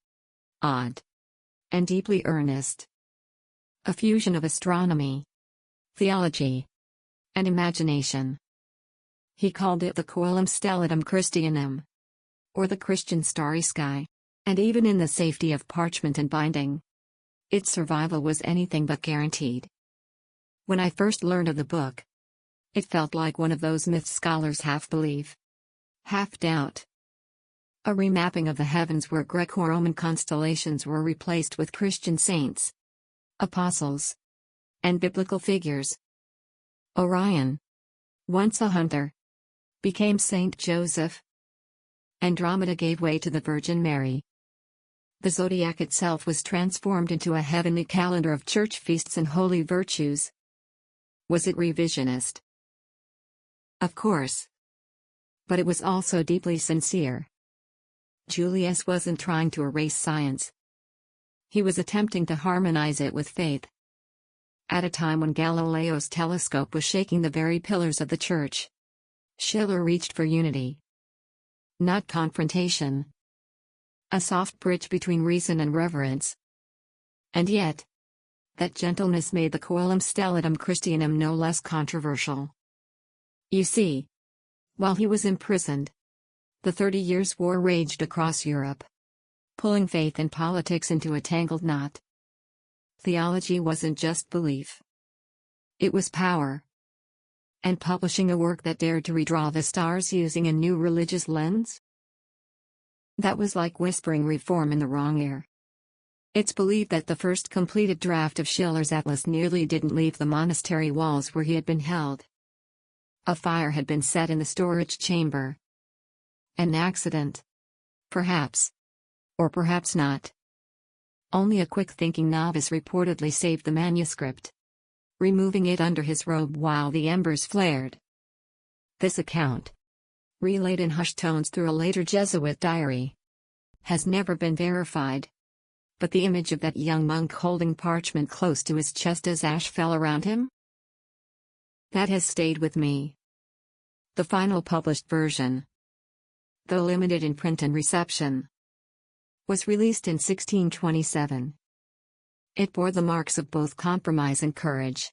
odd, and deeply earnest. A fusion of astronomy, theology, and imagination. He called it the Coelum Stellatum Christianum, or the Christian starry sky, and even in the safety of parchment and binding, its survival was anything but guaranteed. When I first learned of the book, it felt like one of those myths scholars half believe, half doubt. A remapping of the heavens where Greco-Roman constellations were replaced with Christian saints, apostles, and biblical figures. Orion, once a hunter, became Saint Joseph. Andromeda gave way to the Virgin Mary. The zodiac itself was transformed into a heavenly calendar of church feasts and holy virtues. Was it revisionist? Of course. But it was also deeply sincere. Julius wasn't trying to erase science. He was attempting to harmonize it with faith. At a time when Galileo's telescope was shaking the very pillars of the church, Schiller reached for unity. Not confrontation. A soft bridge between reason and reverence. And yet, that gentleness made the Coelum Stellatum Christianum no less controversial. You see, while he was imprisoned, the 30 Years' War raged across Europe, pulling faith and politics into a tangled knot. Theology wasn't just belief. It was power. And publishing a work that dared to redraw the stars using a new religious lens? That was like whispering reform in the wrong ear. It's believed that the first completed draft of Schiller's Atlas nearly didn't leave the monastery walls where he had been held. A fire had been set in the storage chamber. An accident. Perhaps. Or perhaps not. Only a quick-thinking novice reportedly saved the manuscript, removing it under his robe while the embers flared. This account, relayed in hushed tones through a later Jesuit diary, has never been verified. But the image of that young monk holding parchment close to his chest as ash fell around him? That has stayed with me. The final published version, though limited in print and reception, was released in 1627. It bore the marks of both compromise and courage.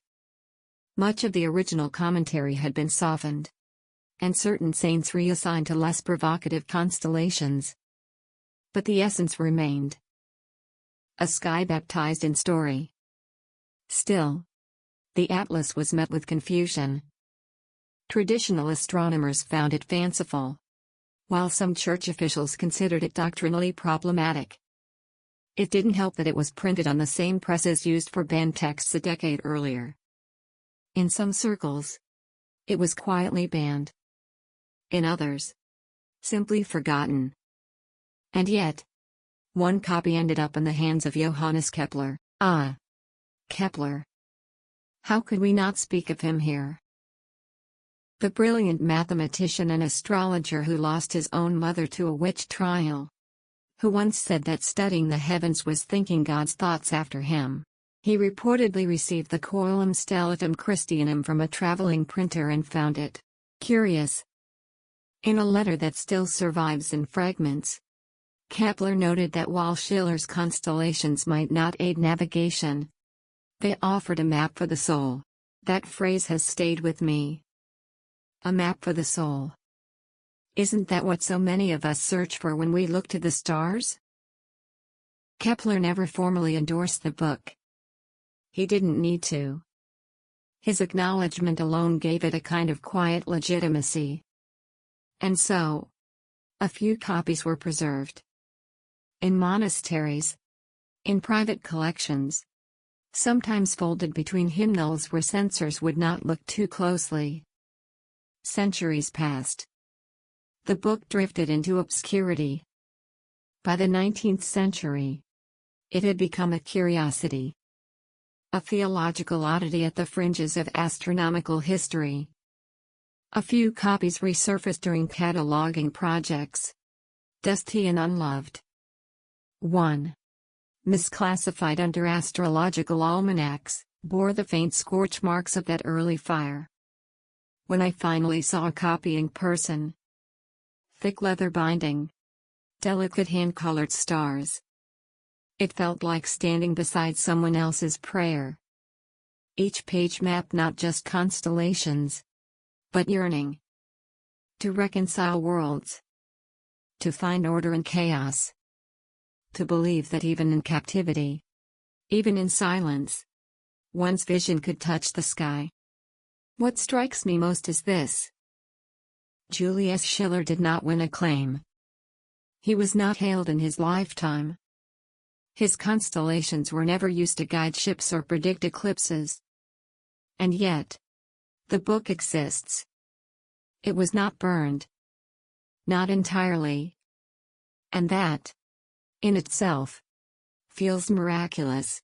Much of the original commentary had been softened, and certain saints reassigned to less provocative constellations. But the essence remained. A sky baptized in story. Still, the atlas was met with confusion. Traditional astronomers found it fanciful, while some church officials considered it doctrinally problematic. It didn't help that it was printed on the same presses used for banned texts a decade earlier. In some circles, it was quietly banned. In others, simply forgotten. And yet, one copy ended up in the hands of Johannes Kepler. Ah! Kepler. How could we not speak of him here? The brilliant mathematician and astrologer who lost his own mother to a witch trial. Who once said that studying the heavens was thinking God's thoughts after him. He reportedly received the Coelum Stellatum Christianum from a traveling printer and found it curious. In a letter that still survives in fragments, Kepler noted that while Schiller's constellations might not aid navigation, they offered a map for the soul. That phrase has stayed with me. A map for the soul. Isn't that what so many of us search for when we look to the stars? Kepler never formally endorsed the book. He didn't need to. His acknowledgement alone gave it a kind of quiet legitimacy. And so, a few copies were preserved. In monasteries, in private collections, sometimes folded between hymnals where censors would not look too closely. Centuries passed. The book drifted into obscurity. By the 19th century, it had become a curiosity. A theological oddity at the fringes of astronomical history. A few copies resurfaced during cataloging projects. Dusty and unloved. 1. Misclassified under astrological almanacs, bore the faint scorch marks of that early fire. When I finally saw a copy in person, thick leather binding, delicate hand-colored stars, it felt like standing beside someone else's prayer. Each page mapped not just constellations, but yearning. To reconcile worlds. To find order in chaos. To believe that even in captivity, even in silence, one's vision could touch the sky. What strikes me most is this. Julius Schiller did not win acclaim. He was not hailed in his lifetime. His constellations were never used to guide ships or predict eclipses. And yet, the book exists. It was not burned. Not entirely. And that, in itself, feels miraculous.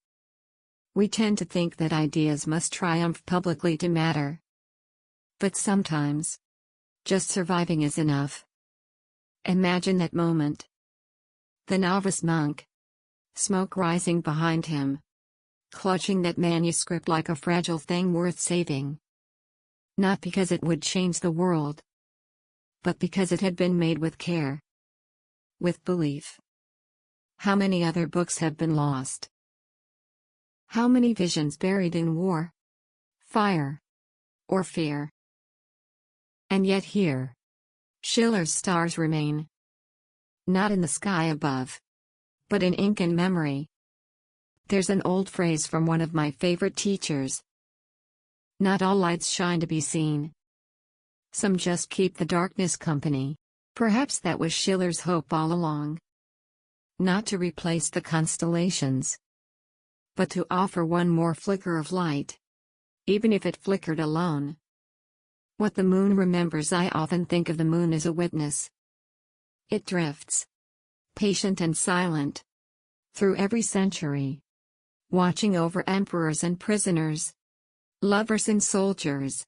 We tend to think that ideas must triumph publicly to matter. But sometimes, just surviving is enough. Imagine that moment. The novice monk, smoke rising behind him, clutching that manuscript like a fragile thing worth saving. Not because it would change the world, but because it had been made with care. With belief. How many other books have been lost? How many visions buried in war, fire, or fear? And yet here, Schiller's stars remain. Not in the sky above, but in ink and memory. There's an old phrase from one of my favorite teachers. Not all lights shine to be seen. Some just keep the darkness company. Perhaps that was Schiller's hope all along. Not to replace the constellations, but to offer one more flicker of light. Even if it flickered alone. What the moon remembers. I often think of the moon as a witness. It drifts, patient and silent, through every century, watching over emperors and prisoners, lovers and soldiers,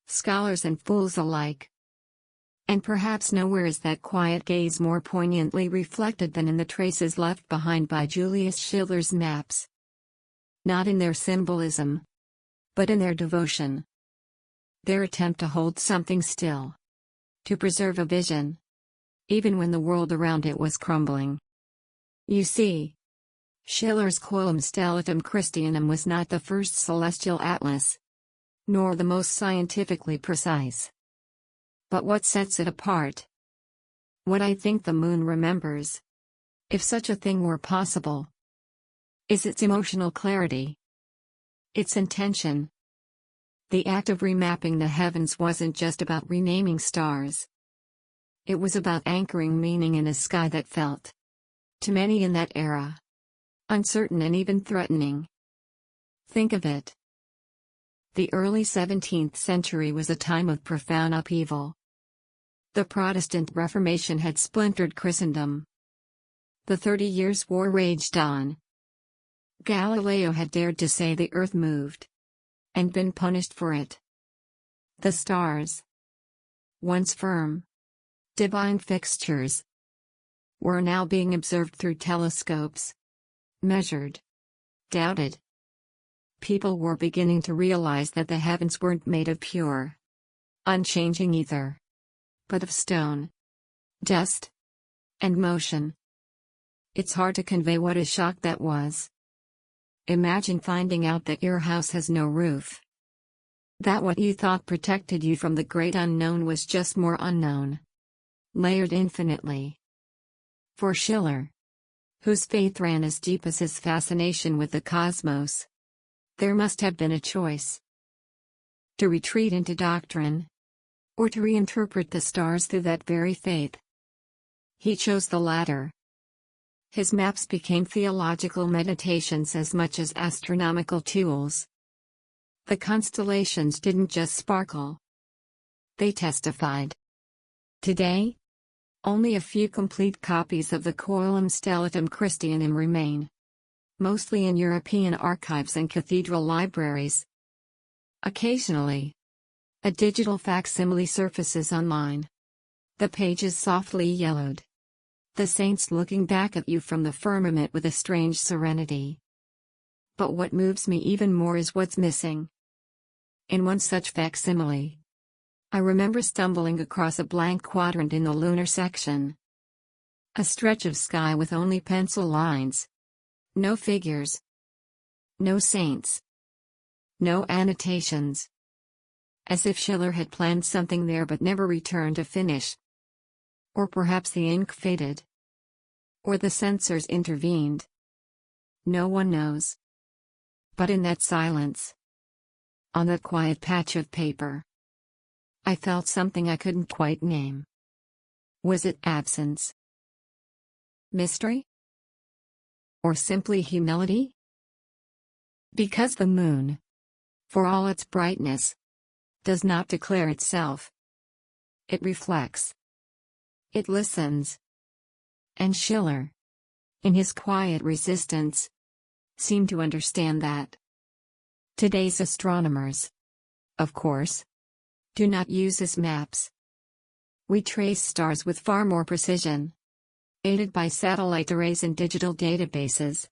scholars and fools alike. And perhaps nowhere is that quiet gaze more poignantly reflected than in the traces left behind by Julius Schiller's maps. Not in their symbolism, but in their devotion. Their attempt to hold something still. To preserve a vision. Even when the world around it was crumbling. You see, Schiller's Coelum Stellatum Christianum was not the first celestial atlas, nor the most scientifically precise. But what sets it apart? What I think the moon remembers, if such a thing were possible, is its emotional clarity, its intention. The act of remapping the heavens wasn't just about renaming stars. It was about anchoring meaning in a sky that felt, to many in that era, uncertain and even threatening. Think of it. The early 17th century was a time of profound upheaval. The Protestant Reformation had splintered Christendom. The 30 Years' War raged on. Galileo had dared to say the earth moved, and been punished for it. The stars, once firm, divine fixtures, were now being observed through telescopes, measured, doubted. People were beginning to realize that the heavens weren't made of pure, unchanging ether, but of stone, dust, and motion. It's hard to convey what a shock that was. Imagine finding out that your house has no roof. That what you thought protected you from the great unknown was just more unknown. Layered infinitely. For Schiller, whose faith ran as deep as his fascination with the cosmos, there must have been a choice. To retreat into doctrine, or to reinterpret the stars through that very faith. He chose the latter. His maps became theological meditations as much as astronomical tools. The constellations didn't just sparkle. They testified. Today, only a few complete copies of the Coelum Stellatum Christianum remain. Mostly in European archives and cathedral libraries. Occasionally, a digital facsimile surfaces online. The pages softly yellowed. The saints looking back at you from the firmament with a strange serenity. But what moves me even more is what's missing. In one such facsimile, I remember stumbling across a blank quadrant in the lunar section. A stretch of sky with only pencil lines. No figures. No saints. No annotations. As if Schiller had planned something there but never returned to finish. Or perhaps the ink faded. Or the censors intervened. No one knows. But in that silence, on that quiet patch of paper, I felt something I couldn't quite name. Was it absence? Mystery? Or simply humility? Because the moon, for all its brightness, does not declare itself. It reflects. It listens. And Schiller, in his quiet resistance, seemed to understand that. Today's astronomers, of course, do not use his maps. We trace stars with far more precision, aided by satellite arrays and digital databases.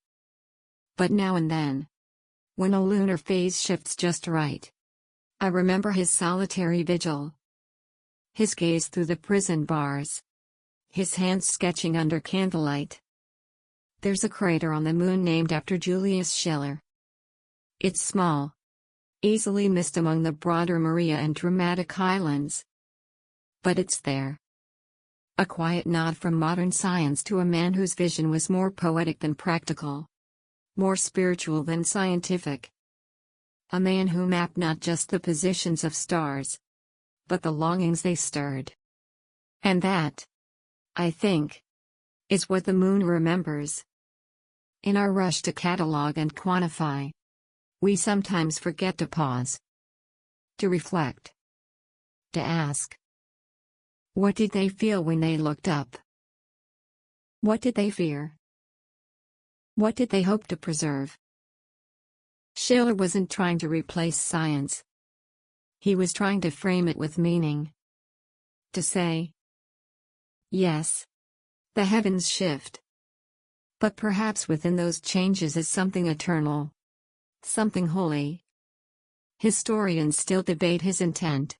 But now and then, when a lunar phase shifts just right, I remember his solitary vigil. His gaze through the prison bars. His hands sketching under candlelight. There's a crater on the moon named after Julius Schiller. It's small, easily missed among the broader Maria and dramatic islands. But it's there. A quiet nod from modern science to a man whose vision was more poetic than practical. More spiritual than scientific. A man who mapped not just the positions of stars, but the longings they stirred. And that, I think, is what the moon remembers. In our rush to catalog and quantify, we sometimes forget to pause, to reflect. to ask. What did they feel when they looked up? What did they fear? What did they hope to preserve? Schiller wasn't trying to replace science. He was trying to frame it with meaning. To say, yes, the heavens shift. But perhaps within those changes is something eternal. Something holy. Historians still debate his intent.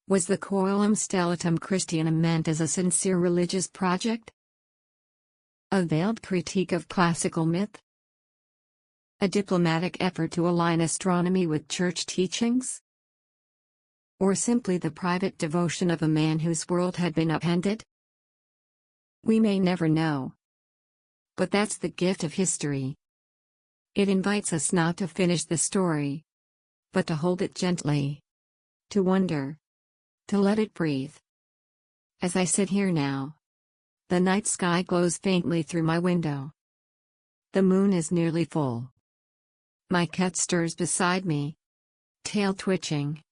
Was the Coelum Stellatum Christianum meant as a sincere religious project? A veiled critique of classical myth? A diplomatic effort to align astronomy with church teachings? Or simply the private devotion of a man whose world had been upended? We may never know. But that's the gift of history. It invites us not to finish the story, but to hold it gently. To wonder. To let it breathe. As I sit here now, the night sky glows faintly through my window. The moon is nearly full. My cat stirs beside me, tail twitching.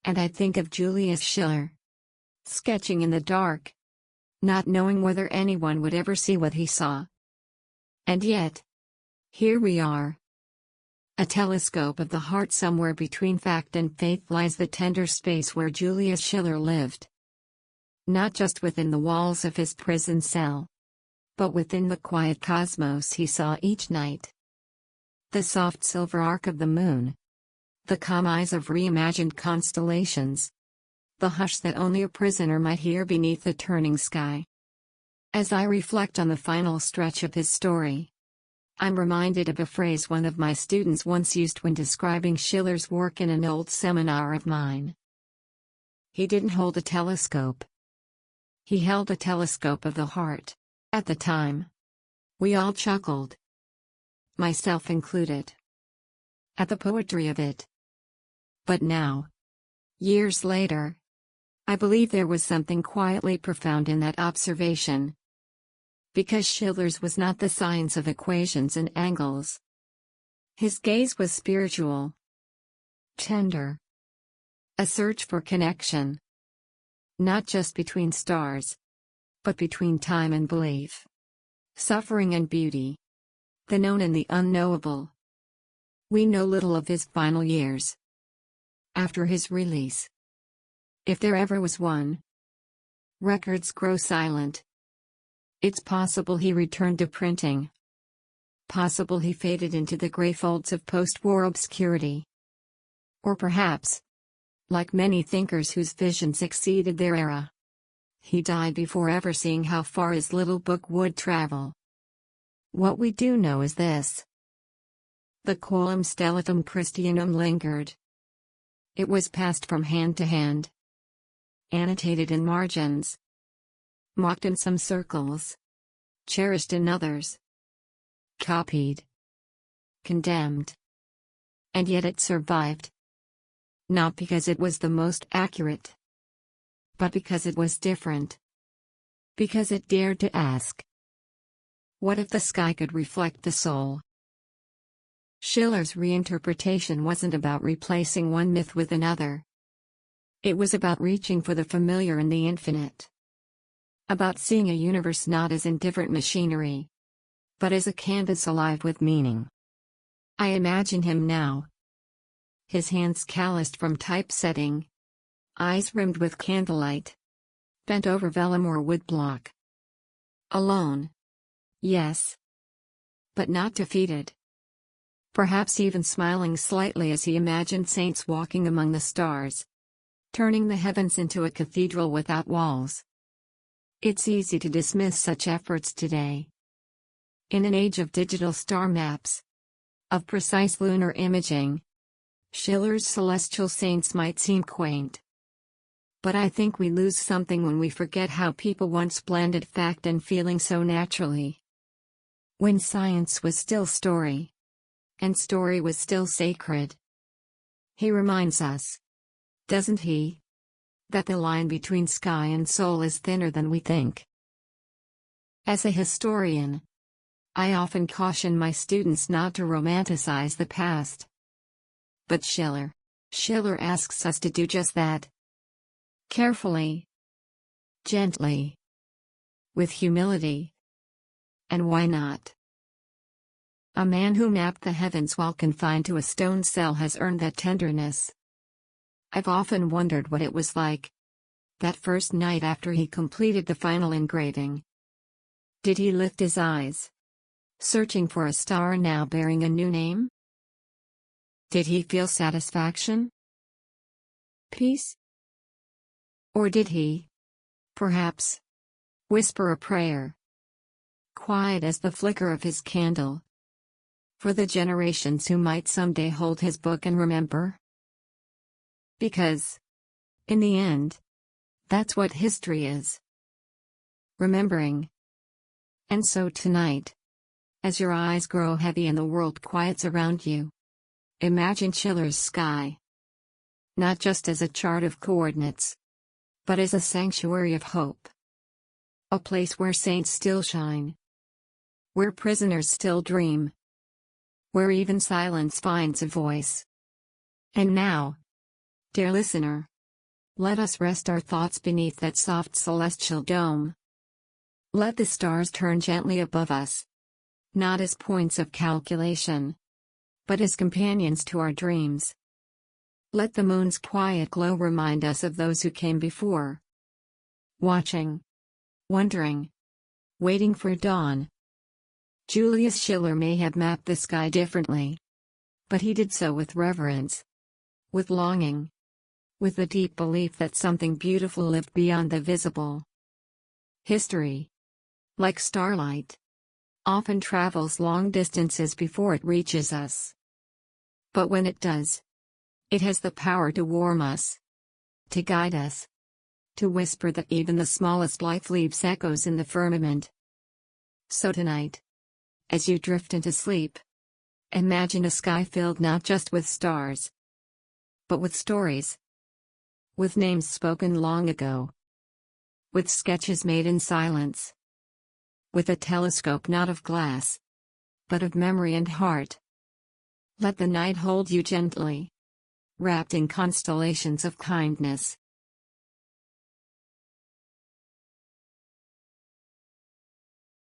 And I think of Julius Schiller, sketching in the dark, not knowing whether anyone would ever see what he saw. And yet, here we are. A telescope of the heart. Somewhere between fact and faith lies the tender space where Julius Schiller lived. Not just within the walls of his prison cell, but within the quiet cosmos he saw each night. The soft silver arc of the moon. The calm eyes of reimagined constellations. The hush that only a prisoner might hear beneath the turning sky. As I reflect on the final stretch of his story, I'm reminded of a phrase one of my students once used when describing Schiller's work in an old seminar of mine. He didn't hold a telescope. He held a telescope of the heart. At the time, we all chuckled, myself included, at the poetry of it. But now, years later, I believe there was something quietly profound in that observation. Because Schiller's was not the science of equations and angles. His gaze was spiritual, tender, a search for connection. Not just between stars, but between time and belief, suffering and beauty, the known and the unknowable. We know little of his final years. After his release, if there ever was one, records grow silent. It's possible he returned to printing. Possible he faded into the gray folds of post-war obscurity. Or perhaps, like many thinkers whose visions exceeded their era, he died before ever seeing how far his little book would travel. What we do know is this. The Coelum Stellatum Christianum lingered. It was passed from hand to hand. Annotated in margins. Mocked in some circles. Cherished in others. Copied. Condemned. And yet it survived. Not because it was the most accurate, but because it was different. Because it dared to ask, what if the sky could reflect the soul? Schiller's reinterpretation wasn't about replacing one myth with another. It was about reaching for the familiar and the infinite. About seeing a universe not as indifferent machinery, but as a canvas alive with meaning. I imagine him now. His hands calloused from typesetting. Eyes rimmed with candlelight. Bent over vellum or woodblock. Alone. Yes. But not defeated. Perhaps even smiling slightly as he imagined saints walking among the stars. Turning the heavens into a cathedral without walls. It's easy to dismiss such efforts today. In an age of digital star maps, of precise lunar imaging, Schiller's celestial saints might seem quaint. But I think we lose something when we forget how people once blended fact and feeling so naturally. When science was still story, and story was still sacred. He reminds us, doesn't he, that the line between sky and soul is thinner than we think. As a historian, I often caution my students not to romanticize the past. But Schiller asks us to do just that. Carefully, gently, with humility. And why not? A man who mapped the heavens while confined to a stone cell has earned that tenderness. I've often wondered what it was like, that first night after he completed the final engraving. Did he lift his eyes, searching for a star now bearing a new name? Did he feel satisfaction? Peace? Or did he, perhaps, whisper a prayer, quiet as the flicker of his candle, for the generations who might someday hold his book and remember? Because, in the end, that's what history is. Remembering. And so tonight, as your eyes grow heavy and the world quiets around you, imagine Schiller's sky. Not just as a chart of coordinates, but as a sanctuary of hope. A place where saints still shine. Where prisoners still dream. Where even silence finds a voice. And now, dear listener, let us rest our thoughts beneath that soft celestial dome. Let the stars turn gently above us. Not as points of calculation, but as companions to our dreams. Let the moon's quiet glow remind us of those who came before. Watching. Wondering. Waiting for dawn. Julius Schiller may have mapped the sky differently. But he did so with reverence. With longing. With the deep belief that something beautiful lived beyond the visible. History, like starlight, often travels long distances before it reaches us. But when it does, it has the power to warm us, to guide us, to whisper that even the smallest life leaves echoes in the firmament. So tonight, as you drift into sleep, imagine a sky filled not just with stars, but with stories, with names spoken long ago, with sketches made in silence, with a telescope not of glass, but of memory and heart. Let the night hold you gently, wrapped in constellations of kindness.